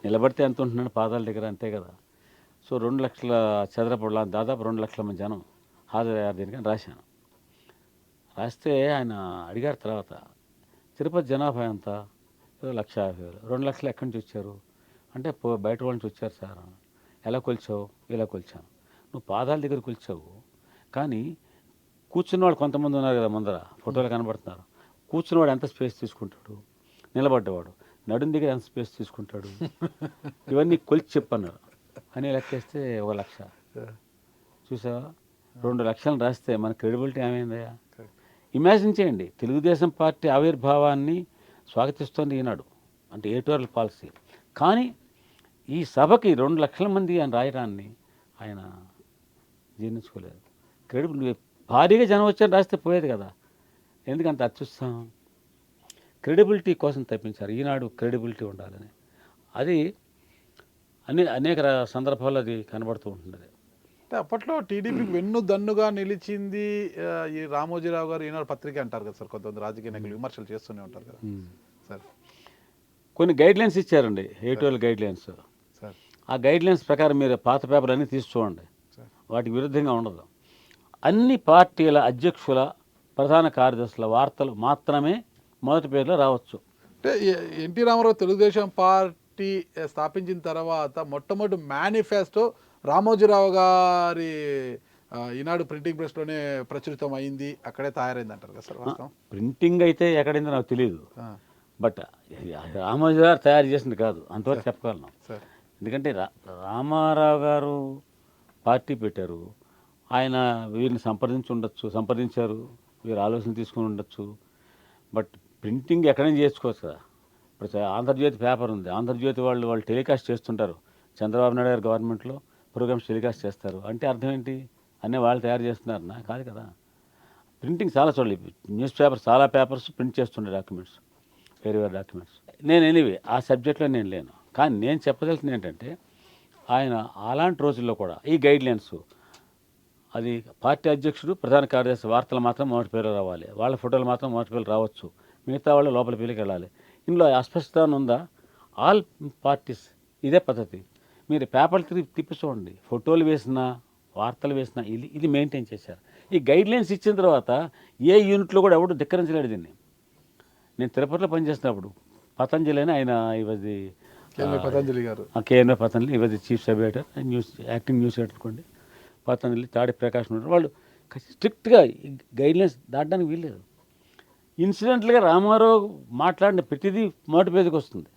Speaker 3: నిలబడితే ఎంత ఉంటున్నాను పాదాల దగ్గర, అంతే కదా. సో 2 లక్షల చదరపు దాదాపు 2 లక్షల మంది జనం హాజరయ్యారు దీనికని రాశాను. రాస్తే ఆయన అడిగారు తర్వాత, తిరుపతి జనాభా ఎంత? 1,50,000. 2 లక్షలు ఎక్కడి నుంచి వచ్చారు అంటే, బయట వాళ్ళ నుంచి వచ్చారు సార్. ఎలా కొలిచావు? ఇలా కొలిచాను. నువ్వు పాదాల దగ్గర కొలిచావు, కానీ కూర్చున్న వాళ్ళు కొంతమంది ఉన్నారు కదా ముందర, ఫోటోలు కనబడుతున్నారు. కూర్చున్నవాడు ఎంత స్పేస్ తీసుకుంటాడు, నిలబడ్డవాడు నడుం దగ్గర ఎంత స్పేస్ తీసుకుంటాడు, ఇవన్నీ కొలిచి చెప్పన్నారు అని లెక్కేస్తే 1 లక్ష. చూసావా, 2 లక్షలను రాస్తే మన క్రెడిబిలిటీ ఏమైందయ్యా? ఇమాజిన్ చేయండి, తెలుగుదేశం పార్టీ ఆవిర్భావాన్ని స్వాగతిస్తోంది ఈనాడు, అంటే ఎడిటోరియల్ పాలసీ. కానీ ఈ సభకి 2 లక్షల మంది అని రాయడాన్ని ఆయన జీర్ణించుకోలేదు. క్రెడిబిలిటీ భారీగా జనం వచ్చారని రాస్తే పోయేది కదా, ఎందుకంత అత్యుత్సాహం? క్రెడిబిలిటీ కోసం తప్పించారు. ఈనాడు క్రెడిబిలిటీ ఉండాలని, అది అనేక సందర్భాల్లో అది కనబడుతూ ఉంటుంది.
Speaker 2: అంటే అప్పట్లో టీడీపీకి వెన్నుదన్నుగా నిలిచింది ఈ రామోజీరావు గారు ఈనాడు పత్రిక అంటారు కదా సార్. కొంతమంది రాజకీయ నాయకులు విమర్శలు చేస్తూనే ఉంటారు కదా సార్.
Speaker 3: కొన్ని గైడ్లైన్స్ ఇచ్చారండి, ఎడిటోరియల్ గైడ్లైన్స్.
Speaker 2: సార్
Speaker 3: ఆ గైడ్లైన్స్ ప్రకారం మీరు పాత పేపర్ అన్నీ తీసి చూడండి, వాటికి విరుద్ధంగా ఉండదు. అన్ని పార్టీల అధ్యక్షుల, ప్రధాన కార్యదర్శుల వార్తలు మాత్రమే మొదటి పేరులో రావచ్చు.
Speaker 2: అంటే ఎన్టీ రామారావు తెలుగుదేశం పార్టీ స్థాపించిన తర్వాత మొట్టమొదటి మేనిఫెస్టో రామోజీరావు గారి ఈనాడు ప్రింటింగ్ ప్రెస్లోనే ప్రచురితం అయింది, అక్కడే తయారైంది అంటారు కదా సార్. వాస్తవం
Speaker 3: ప్రింటింగ్ అయితే ఎక్కడైందో నాకు తెలియదు, బట్ రామోజీరావు తయారు చేసింది కాదు, అంతవరకు చెప్పగలను. ఎందుకంటే రామారావు గారు పార్టీ పెట్టారు, ఆయన వీరిని సంప్రదించారు, వీరు ఆలోచన తీసుకుని ఉండొచ్చు. బట్ ప్రింటింగ్ ఎక్కడైనా చేసుకోవచ్చు కదా. ఇప్పుడు ఆంధ్రజ్యోతి పేపర్ ఉంది, ఆంధ్రజ్యోతి వాళ్ళు టెలికాస్ట్ చేస్తుంటారు. చంద్రబాబు నాయుడు గారు గవర్నమెంట్లో ప్రోగ్రామ్స్ టెలికాస్ట్ చేస్తారు అంటే అర్థం ఏంటి? అన్నీ వాళ్ళు తయారు చేస్తున్నారన్నా? కాదు కదా. ప్రింటింగ్ చాలా చూడాలి. న్యూస్ పేపర్ చాలా పేపర్స్ ప్రింట్ చేస్తుండే డాక్యుమెంట్స్, వేరే డాక్యుమెంట్స్. నేను ఎనీవే ఆ సబ్జెక్ట్లో నేను లేను, కానీ నేను చెప్పదలిసింది ఏంటంటే, ఆయన అలాంటి రోజుల్లో కూడా ఈ గైడ్లైన్స్, అది పార్టీ అధ్యక్షుడు, ప్రధాన కార్యదర్శి వార్తలు మాత్రం మొదటి పేరు రావాలి, వాళ్ళ ఫోటోలు మాత్రం మొదటి పేరు రావచ్చు, మిగతా వాళ్ళు లోపల పేరుకి వెళ్ళాలి. ఇందులో అస్పష్టత ఉందా? ఆల్ పార్టీస్ ఇదే పద్ధతి. మీరు పేపర్లు తిప్పి చూడండి, ఫోటోలు వేసినా వార్తలు వేసినా ఇది మెయింటైన్ చేశారు. ఈ గైడ్లైన్స్ ఇచ్చిన తర్వాత ఏ యూనిట్లో కూడా ఎవడు ధిక్కరించలేడు దీన్ని. నేను తిరుపతిలో పనిచేస్తున్నప్పుడు పతంజలి అని ఆయన ఇవది
Speaker 2: పతంజలి గారు,
Speaker 3: కేఎన్ఏ పతంజలి ఇవది chief sub editor, acting news editor అనుకోండి, పతంజలి తాడి ప్రకాశం ఉంటారు. వాళ్ళు స్ట్రిక్ట్గా గైడ్లైన్స్ దాటడానికి వీల్లేదు. ఇన్సిడెంట్లుగా రామారావు మాట్లాడిన ప్రతిదీ మొదటి పేజీకి వస్తుంది.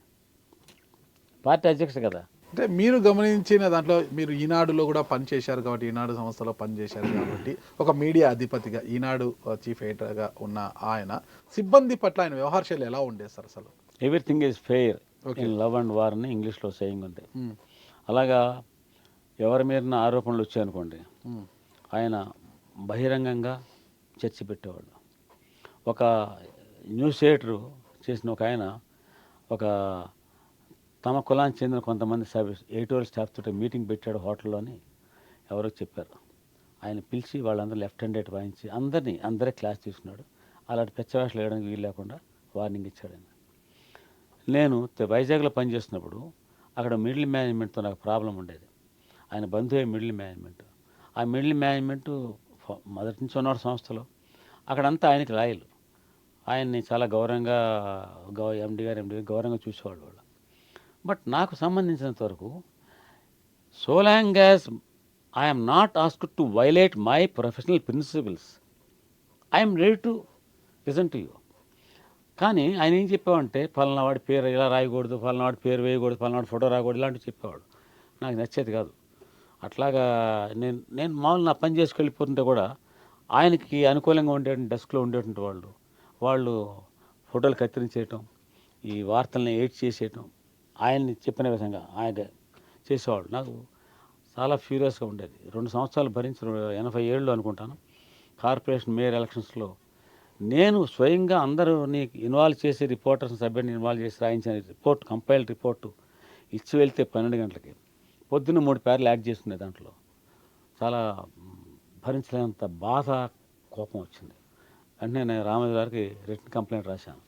Speaker 3: పార్టీ అధ్యక్షుడు కదా.
Speaker 2: అంటే మీరు గమనించిన దాంట్లో మీరు ఈనాడులో కూడా పనిచేశారు కాబట్టి, ఈనాడు సంస్థలో పనిచేశారు కాబట్టి, ఒక మీడియా అధిపతిగా ఈనాడు చీఫ్ ఎడిటర్గా ఉన్న ఆయన సిబ్బంది పట్ల ఆయన వ్యవహార శైలి ఎలా ఉండేది సార్ అసలు?
Speaker 3: Everything is fair in love and war అని ఇంగ్లీష్లో సేయింగ్ ఉంది. అలాగా ఎవరి మీద ఆరోపణలు వచ్చాయనుకోండి, ఆయన బహిరంగంగా చర్చ పెట్టేవాళ్ళు. ఒక న్యూస్ ఎడిటర్ చేసిన ఒక ఆయన ఒక తమ కులానికి చెందిన కొంతమంది ఎడిటోరియల్ స్టాఫ్ తోటి మీటింగ్ పెట్టాడు హోటల్లోని ఎవరో చెప్పారు. ఆయన పిలిచి వాళ్ళందరూ లెఫ్ట్ హ్యాండ్ రైట్ వాయించి అందరే క్లాస్ తీసుకున్నాడు. అలాంటి పెచ్చవేషాలు వేయడానికి వీలు లేకుండా వార్నింగ్ ఇచ్చాడు ఆయన. నేను వైజాగ్లో పనిచేస్తున్నప్పుడు అక్కడ మిడిల్ మేనేజ్మెంట్తో నాకు ప్రాబ్లం ఉండేది. ఆయన బంధువే మిడిల్ మేనేజ్మెంట్. ఆ మిడిల్ మేనేజ్మెంట్ మొదటి నుంచి ఉన్నాడు సంస్థలో. అక్కడంతా ఆయనకి లాయలు. ఆయన్ని చాలా గౌరవంగా ఎండి గారు గౌరవంగా చూసేవాళ్ళు వాళ్ళు. బట్ నాకు సంబంధించినంత వరకు, so long as I'm not asked to violate my professional principles, I'm ready to listen to you. కానీ ఆయన ఏం చెప్పావంటే ఫలానా వాడి పేరు ఇలా రాయకూడదు, ఫలానా వాడి పేరు వేయకూడదు, ఫలానా వాడి ఫోటో రాకూడదు, ఇలాంటివి చెప్పేవాడు. నాకు నచ్చేది కాదు. అట్లాగా నేను మామూలు నా పని చేసుకెళ్ళిపోతుంటే కూడా ఆయనకి అనుకూలంగా ఉండేటువంటి డెస్క్లో ఉండేటువంటి వాళ్ళు ఫోటోలు కత్తిరించేయటం, ఈ వార్తల్ని ఎడిట్ చేసేయటం, ఆయన్ని చెప్పిన విధంగా ఆయన చేసేవాళ్ళు. నాకు చాలా ఫ్యూరియస్గా ఉండేది. 2 సంవత్సరాలు భరించిన 87లో అనుకుంటాను కార్పొరేషన్ మేయర్ ఎలక్షన్స్లో నేను స్వయంగా అందరూని ఇన్వాల్వ్ చేసి రిపోర్టర్స్ సభ్యుని ఇన్వాల్వ్ చేసి రాయించిన రిపోర్ట్, కంపైల్డ్ రిపోర్టు ఇచ్చి వెళ్తే 12 గంటలకి పొద్దున్న 3 పేర్లు యాడ్ చేసుకునే దాంట్లో చాలా భరించలేనంత బాధ, కోపం వచ్చింది. వెంటనే నేను రామోజీ గారికి రిటర్న్ కంప్లైంట్ రాశాను.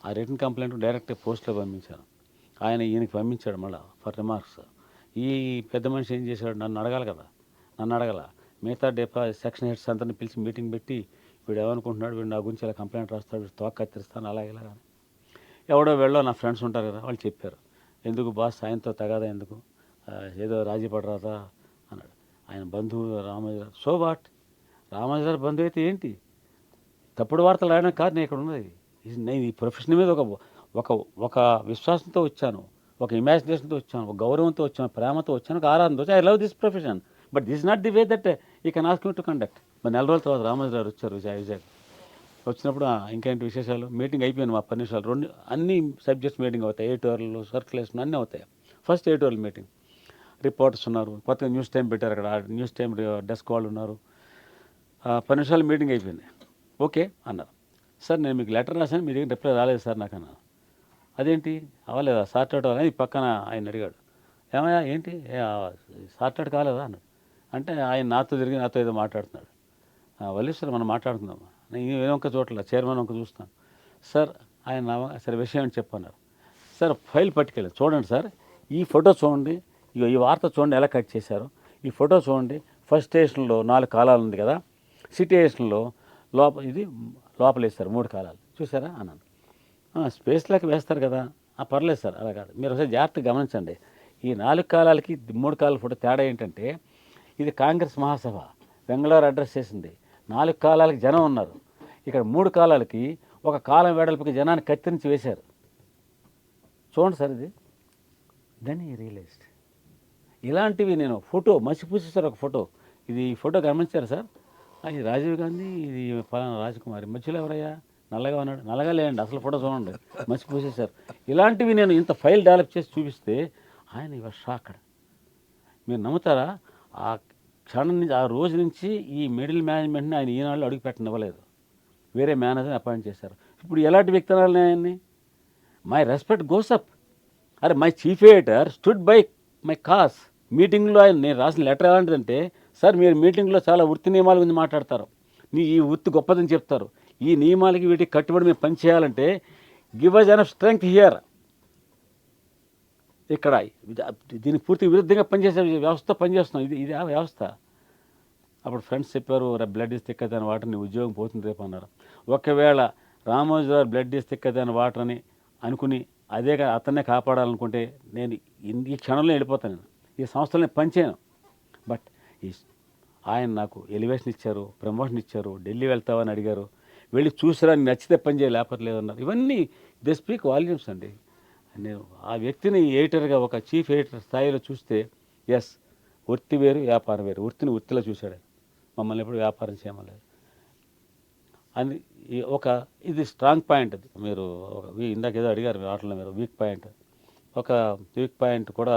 Speaker 3: ఆ రిటర్న్ కంప్లైంట్ డైరెక్ట్గా పోస్ట్లో పంపించాను. ఆయన ఈయనకి పంపించాడు మళ్ళీ ఫర్ రిమార్క్స్. ఈ పెద్ద మనిషి ఏం చేశాడు, నన్ను అడగాలి కదా, నన్ను అడగల. మిగతా సెక్షన్ హెడ్స్ అందరిని పిలిచి మీటింగ్ పెట్టి వీడు ఏమనుకుంటున్నాడు, వీడు నా గురించి ఇలా కంప్లైంట్ రాస్తాడు, వీడు తోక కత్తిరిస్తాను అలా ఇలా కానీ. ఎవడో వెళ్ళో నా ఫ్రెండ్స్ ఉంటారు కదా, వాళ్ళు చెప్పారు, ఎందుకు బాస్ ఆయనతో తగాదా ఎందుకు, ఏదో రాజీ పడరాదా అన్నాడు. ఆయన బంధువు రామోజీ గారు. సో వాట్, రామోజీ గారు బంధువు అయితే ఏంటి, తప్పుడు వార్తలు రాయడం కాదు నేను ఇక్కడ ఉన్నది. నేను ఈ ప్రొఫెషన్ మీద ఒక విశ్వాసంతో వచ్చాను, ఒక ఇమాజినేషన్తో వచ్చాను, ఒక గౌరవంతో వచ్చాను, ప్రేమతో వచ్చాను, ఒక ఆరాధనతో వచ్చాను. I love this profession, but this not the way that you can ask me to conduct. మరి 4 రోజుల తర్వాత రామోజీ గారు వచ్చారు వైజాగ్. వచ్చినప్పుడు ఇంకేంటి విశేషాలు, మీటింగ్ అయిపోయింది మా 10 నిమిషాలు. అన్ని సబ్జెక్ట్స్ మీటింగ్ అవుతాయి, ఎడిటోరియల్, సర్క్యులేషన్ అన్నీ అవుతాయి. ఫస్ట్ ఎడిటోరియల్ మీటింగ్, రిపోర్టర్స్ ఉన్నారు, కొత్తగా న్యూస్ టైం పెట్టారు అక్కడ, న్యూస్ టైం డెస్క్ వాళ్ళు ఉన్నారు. 10 నిమిషాలు మీటింగ్ అయిపోయింది. ఓకే అన్నారు. సార్ నేను మీకు లెటర్ రాశాను, మీ దగ్గర రిప్లై రాలేదు సార్ నాకు అన్నాను. అదేంటి అవ్వలేదా, సార్ట్ అవుట్ అవ్వాలి, పక్కన ఆయన అడిగాడు, ఏమయ్యా ఏంటి సార్ట్ అవుట్ కాలేదా అన్నాడు. అంటే ఆయన నాతో ఏదో మాట్లాడుతున్నాడు. వల్లీశ్వర్ మనం మాట్లాడుతున్నాం, నేను ఏమొక్క చోట్ల చైర్మన్ ఒక చూస్తాను సార్. ఆయన సరే విషయం ఏంటి చెప్పన్నారు. సార్ ఫైల్ పట్టుకెళ్ళి చూడండి సార్, ఈ ఫోటో చూడండి, ఈ వార్త చూడండి ఎలా కట్ చేశారు, ఈ ఫోటో చూడండి, ఫస్ట్ స్టేషన్లో 4 కాలాలు ఉంది కదా, సిట్యుయేషన్లో లోపల వేస్తారు 3 కాలాలు చూసారా అన్నాను. స్పేస్లోకి వేస్తారు కదా, పర్లేదు సార్ అలా కాదు, మీరు ఒకసారి జాగ్రత్తగా గమనించండి, ఈ 4 కాలాలకి 3 కాలాల ఫోటో తేడా ఏంటంటే, ఇది కాంగ్రెస్ మహాసభ బెంగళూరు అడ్రస్ చేసింది, 4 కాలాలకి జనం ఉన్నారు, ఇక్కడ 3 కాలాలకి ఒక కాలం వెడల్పుకి జనాన్ని కత్తిరించి వేశారు, చూడండి సార్ ఇది. దెన్ ఈ రియలైజ్డ్. ఇలాంటివి నేను ఫోటో మసిపూసేసారు ఒక ఫోటో, ఇది ఫోటో గమనించారు సార్, ఇది రాజీవ్ గాంధీ, ఇది ఫలానా రాజకుమారి, మధ్యలో ఎవరయ్యా నల్లగా ఉన్నాడు, నల్లగా లేండి అసలు ఫోటో చూడండి, మసిపూసేశారు. ఇలాంటివి నేను ఇంత ఫైల్ డెవలప్ చేసి చూపిస్తే ఆయన ఇవాళ షాక్డ్. మీరు నమ్ముతారా, ఆ క్షణం నుంచి, ఆ రోజు నుంచి ఈ మిడిల్ మేనేజ్మెంట్ని ఆయన ఈనాళ్ళు అడుగు పెట్టనివ్వలేదు, వేరే మేనేజర్ని అపాయింట్ చేశారు. ఇప్పుడు ఎలాంటి వ్యక్తులు ఆయన్ని, మై రెస్పెక్ట్ గోస్ అప్. అరే my chief editor stood by my cos. మీటింగ్లో ఆయన నేను రాసిన లెటర్ ఎలాంటిదంటే, సార్ మీరు మీటింగ్లో చాలా వృత్తి నియమాల గురించి మాట్లాడతారు, ఈ వృత్తి గొప్పదని చెప్తారు, ఈ నియమాలకి వీటికి కట్టుబడి మీరు పని చేయాలంటే give us enough strength here. ఇక్కడ దీనికి పూర్తి విరుద్ధంగా పనిచేసే వ్యవస్థ పనిచేస్తున్నాం. ఇది ఆ వ్యవస్థ. అప్పుడు ఫ్రెండ్స్ చెప్పారు, blood is thicker than water, నీ ఉద్యోగం పోతుంది రేపు అన్నారు. ఒకవేళ Ramoji Rao blood is thicker than water అని అనుకుని అతన్నే కాపాడాలనుకుంటే నేను ఈ క్షణంలో వెళ్ళిపోతాను. నేను ఈ సంస్థలని పనిచేయను. బట్ ఆయన నాకు ఎలివేషన్ ఇచ్చారు, ప్రమోషన్ ఇచ్చారు, ఢిల్లీ వెళ్తావని అడిగారు, వెళ్ళి చూసిరా, నచ్చితే పని చేయ లేకపోతే లేదన్నారు. ఇవన్నీ దే స్పీక్ వాల్యూమ్స్ అండి. నేను ఆ వ్యక్తిని ఎడిటర్గా, ఒక చీఫ్ ఎడిటర్ స్థాయిలో చూస్తే ఎస్, వృత్తి వేరు వ్యాపారం వేరు. వృత్తిని వృత్తిలో చూశాడు, మమ్మల్ని ఎప్పుడు వ్యాపారం చేయమలేదు అని. ఇది స్ట్రాంగ్ పాయింట్. అది మీరు ఇందాక ఏదో అడిగారు వాటిలో, మీరు వీక్ పాయింట్, ఒక వీక్ పాయింట్ కూడా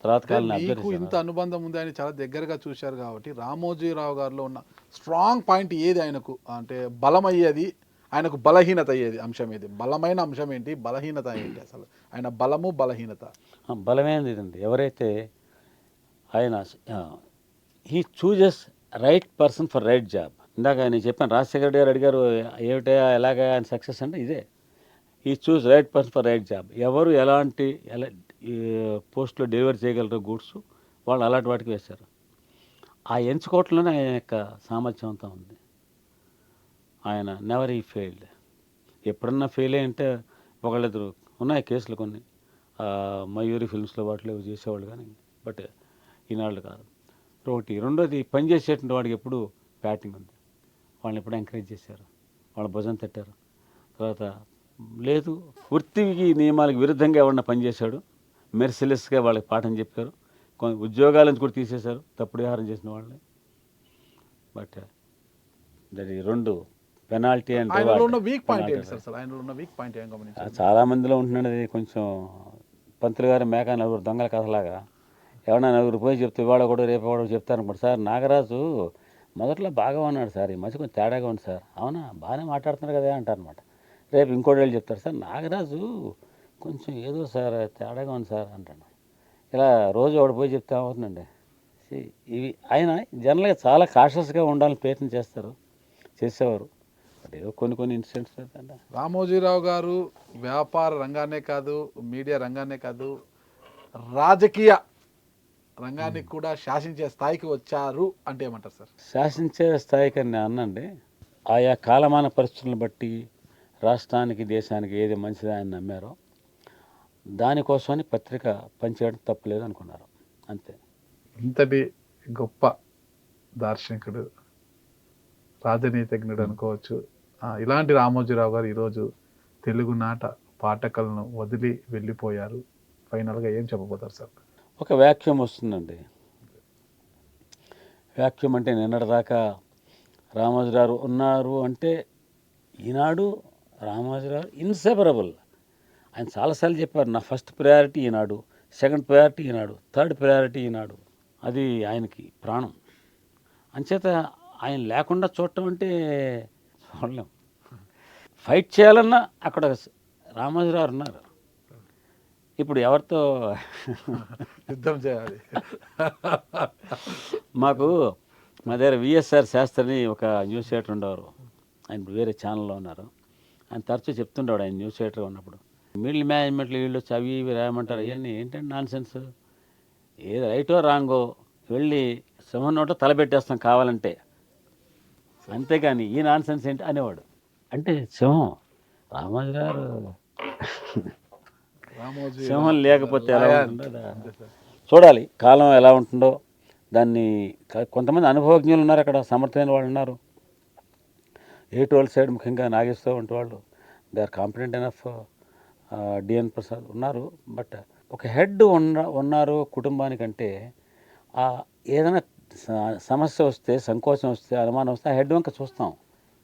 Speaker 3: తర్వాత కాలంలో
Speaker 2: మీకు ఇంత అనుబంధం ఉంది, ఆయన చాలా దగ్గరగా చూశారు కాబట్టి రామోజీరావు గారిలో ఉన్న స్ట్రాంగ్ పాయింట్ ఏది, ఆయనకు అంటే బలం అయ్యేది, ఆయనకు బలహీనత అయ్యేది అంశం ఏది? బలమైన అంశం ఏంటి, బలహీనత ఏంటి? అసలు ఆయన బలము బలహీనత.
Speaker 3: బలమైనది ఇదండి. ఎవరైతే ఆయన he chooses right person for right job. ఇందాక నేను చెప్పాను, రాజశేఖర రెడ్డి గారు అడిగారు ఏమిటా ఎలాగ ఆయన సక్సెస్ అంటే ఇదే. ఈ చూస్ right person for right job. ఎవరు ఎలాంటి పోస్టులో డెలివరీ చేయగలరు గూడ్స్, వాళ్ళు అలాంటి వాటికి వేశారు. ఆ ఎంచుకోవట్లోనే ఆయన యొక్క సామర్థ్యం అంతా ఉంది. ఆయన నెవర్ ఈ ఫెయిల్డ్. ఎప్పుడన్నా ఫెయిల్ అయ్యంటే ఒకళ్ళిద్దరు ఉన్నాయి కేసులు కొన్ని, మయూరి ఫిల్మ్స్లో వాటిలో చేసేవాళ్ళు, కానీ బట్ ఈనాళ్ళు కాదు. ఒకటి. రెండోది, పనిచేసేటువంటి వాడికి ఎప్పుడు బ్యాటింగ్ ఉంది. వాళ్ళని ఎప్పుడు ఎంకరేజ్ చేశారు, వాళ్ళ భుజం తట్టారు. తర్వాత లేదు, వృత్తికి నియమాలకు విరుద్ధంగా ఎవరన్నా పనిచేశాడు, మెర్సిలెస్గా వాళ్ళకి పాఠం చెప్పారు. కొన్ని ఉద్యోగాల నుంచి కూడా తీసేశారు తప్పుడు వ్యవహారం చేసిన వాళ్ళని. బట్ దాని రెండు పెనాల్టీ అండ్ చాలా మందిలో ఉంటున్నది. అది కొంచెం పంతులు గారి మేక నలుగురు దొంగల కథలాగా. ఎవరైనా నలుగురు పోయి చెప్తే ఇవాళ కూడా రేపు కూడా చెప్తారనుకోండి, సార్ నాగరాజు మొదట్లో బాగా ఉన్నాడు సార్, ఈ మధ్య కొంచెం తేడాగా ఉంది సార్. అవునా, బాగానే మాట్లాడుతున్నారు కదా అంటారనమాట. రేపు ఇంకోటి వెళ్ళి చెప్తారు, సార్ నాగరాజు కొంచెం ఏదో సార్ తేడాగా ఉంది సార్ అంటాడు. ఇలా రోజు ఒకటి పోయి చెప్తే అవుతుందండి. ఇవి ఆయన జనరల్గా చాలా కాషస్గా ఉండాలని ప్రయత్నం చేసేవారు. బట్ ఏదో కొన్ని ఇన్సిడెంట్స్.
Speaker 2: రామోజీరావు గారు వ్యాపార రంగాన్నే కాదు, మీడియా రంగాన్నే కాదు, రాజకీయ రంగానికి కూడా శాసించే స్థాయికి వచ్చారు అంటే ఏమంటారు సార్?
Speaker 3: శాసించే స్థాయికి అని నేను అన్నండి. ఆయా కాలమాన పరిస్థితులను బట్టి రాష్ట్రానికి దేశానికి ఏది మంచిది ఆయన నమ్మారో దానికోసమని పత్రిక పనిచేయడం తప్పులేదు అనుకున్నారు, అంతే.
Speaker 2: ఇంతటి గొప్ప దార్శనికుడు, రాజనీతిజ్ఞుడు అనుకోవచ్చు. ఇలాంటి రామోజీరావు గారు ఈరోజు తెలుగునాట పాఠకులను వదిలి వెళ్ళిపోయారు. ఫైనల్గా ఏం చెప్పబోతారు సార్?
Speaker 3: ఒక వ్యాక్యూమ్ వస్తుందండి. వ్యాక్యూమ్ అంటే నిన్నటిదాకా రామోజీరావు ఉన్నారు అంటే ఈనాడు రామోజీరావు ఇన్సెపరబుల్. ఆయన చాలాసార్లు చెప్పారు, నా ఫస్ట్ ప్రయారిటీ ఈనాడు, సెకండ్ ప్రయారిటీ ఈనాడు, థర్డ్ ప్రయారిటీ ఈనాడు. అది ఆయనకి ప్రాణం. అంచేత ఆయన లేకుండా చూడటం అంటే చూడలేం. ఫైట్ చేయాలన్నా అక్కడ రామోజీరావు ఉన్నారు. ఇప్పుడు ఎవరితో
Speaker 2: యుద్ధం చేయాలి?
Speaker 3: మా దగ్గర విఎస్ఆర్ శాస్త్రిని ఒక న్యూస్ ఎడిటర్ ఉండేవారు. ఆయన వేరే ఛానల్లో ఉన్నారు. ఆయన తరచూ చెప్తుండేవాడు, ఆయన న్యూస్ ఎడిటర్ ఉన్నప్పుడు, మిడిల్ మేనేజ్మెంట్లో వీళ్ళు వచ్చి అవి ఇవి రాయమంటారు. ఇవన్నీ ఏంటంటే నాన్ సెన్స్. ఏది రైటో రాంగో వెళ్ళి సింహం నోట్లో తలబెట్టేస్తాం కావాలంటే, అంతేగాని ఈ నాన్ సెన్స్ ఏంటి అనేవాడు. అంటే సింహం రామోజీరావు సింహం లేకపోతే ఎలా ఉంటుందో చూడాలి. కాలం ఎలా ఉంటుందో దాన్ని. కొంతమంది అనుభవజ్ఞులు ఉన్నారు అక్కడ, సమర్థమైన వాళ్ళు ఉన్నారు. ఏటోల్ సైడ్ ముఖ్యంగా నాగేశ్వరరావు వంటి వాళ్ళు, they are competent enough. D N Prasad ఉన్నారు. బట్ ఒక హెడ్ ఉన్నారు కుటుంబానికంటే, ఏదైనా సమస్య వస్తే, సంకోచం వస్తే, అనుమానం వస్తే ఆ హెడ్ వంక చూస్తాం,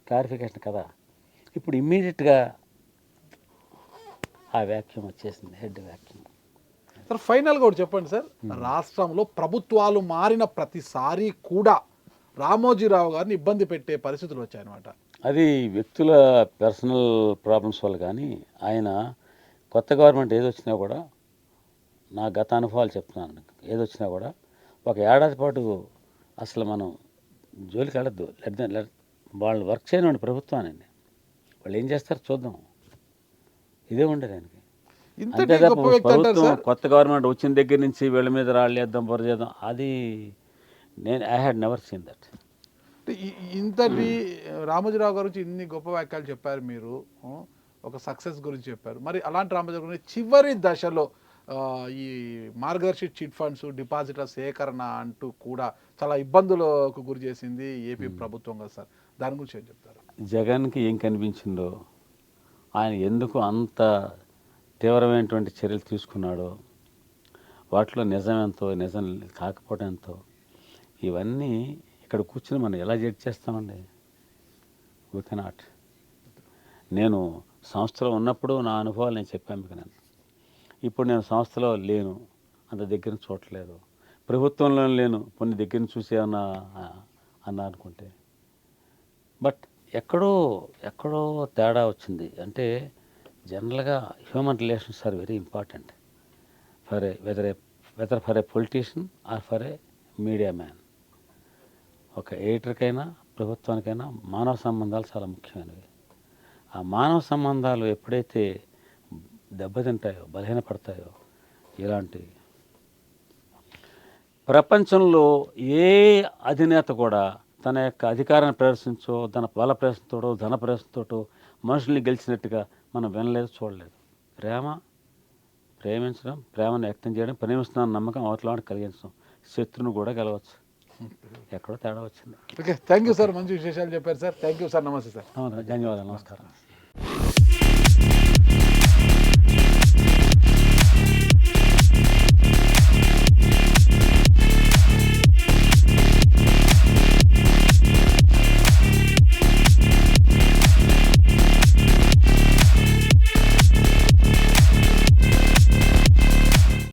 Speaker 3: క్లారిఫికేషన్ కదా. ఇప్పుడు ఇమ్మీడియట్గా ఆ వ్యాక్యూమ్ వచ్చేసింది, హెడ్ వ్యాక్యూమ్.
Speaker 2: సార్ ఫైనల్గా ఒకటి చెప్పండి సార్, రాష్ట్రంలో ప్రభుత్వాలు మారిన ప్రతిసారి కూడా రామోజీరావు గారిని ఇబ్బంది పెట్టే పరిస్థితులు వచ్చాయన్నమాట.
Speaker 3: అది వ్యక్తుల పర్సనల్ ప్రాబ్లమ్స్ వల్ల. కానీ ఆయన కొత్త గవర్నమెంట్ ఏదొచ్చినా కూడా, నా గత అనుభవాలు చెప్తున్నాను, ఏదొచ్చినా కూడా ఒక ఏడాది పాటు అసలు మనం జోలికి వెళ్ళద్దు. వాళ్ళు వర్క్ చేయనివ్వండి ప్రభుత్వానండి, వాళ్ళు ఏం చేస్తారో చూద్దాం, ఇదే ఉండేది ఆయనకి.
Speaker 2: ఇంతటి
Speaker 3: అంతే తప్ప
Speaker 2: గొప్ప వ్యక్తి అంటారు
Speaker 3: ప్రభుత్వం
Speaker 2: సార్.
Speaker 3: కొత్త గవర్నమెంట్ వచ్చిన దగ్గర నుంచి వీళ్ళ మీద రాళ్ళు వేద్దాం బుర్ర చేద్దాం అది నేను I had never seen that.
Speaker 2: అంటే ఇంతటి రామోజీరావు గారు గురించి ఇన్ని గొప్ప వాక్యాలు చెప్పారు మీరు, ఒక సక్సెస్ గురించి చెప్పారు. మరి అలాంటి రామోజీరావు గురించి చివరి దశలో ఈ మార్గదర్శి చిట్ ఫండ్స్ డిపాజిట్ల సేకరణ అంటూ కూడా చాలా ఇబ్బందులకు గురి చేసింది ఏపీ ప్రభుత్వం కదా సార్, దాని గురించి ఏం చెప్తారు?
Speaker 3: జగన్కి ఏం కనిపించిందో, ఆయన ఎందుకు అంత తీవ్రమైనటువంటి చర్యలు తీసుకున్నాడో, వాటిలో నిజం ఎంతో నిజం కాకపోవడం ఎంతో, ఇవన్నీ ఇక్కడ కూర్చుని మనం ఎలా జడ్జ్ చేస్తామండి? We cannot. నేను సంస్థలో ఉన్నప్పుడు నా అనుభవాలు నేను చెప్పాను మీకు. నేను ఇప్పుడు నేను సంస్థలో లేను, అంత దగ్గర చూడట్లేదు, ప్రభుత్వంలో లేను, కొన్ని దగ్గర చూసే అన్నా అనుకుంటే, బట్ ఎక్కడో తేడా వచ్చింది. అంటే జనరల్గా human relations are very important for whether for a politician or for a media man. ఒక ఎడిటర్కైనా ప్రభుత్వానికైనా మానవ సంబంధాలు చాలా ముఖ్యమైనవి. ఆ మానవ సంబంధాలు ఎప్పుడైతే దెబ్బతింటాయో, బలహీనపడతాయో, ఇలాంటి ప్రపంచంలో ఏ అధినేత కూడా తన యొక్క అధికారాన్ని ప్రదర్శించో, తన బల ప్రదర్శనతోటో, ధన ప్రదర్శనతోటో మనుషుల్ని గెలిచినట్టుగా మనం వినలేదు, చూడలేదు. ప్రేమించడం, ప్రేమను వ్యక్తం చేయడం, ప్రేమిస్తున్న నమ్మకం అవతల కలిగించడం, శత్రువును కూడా గెలవచ్చు. ఎక్కడో తేడా వచ్చింది.
Speaker 2: ఓకే, థ్యాంక్ యూ సార్, మంచి విశేషాలు చెప్పారు సార్. థ్యాంక్ యూ సార్, నమస్తే సార్.
Speaker 3: ధన్యవాదాలు, నమస్కారం.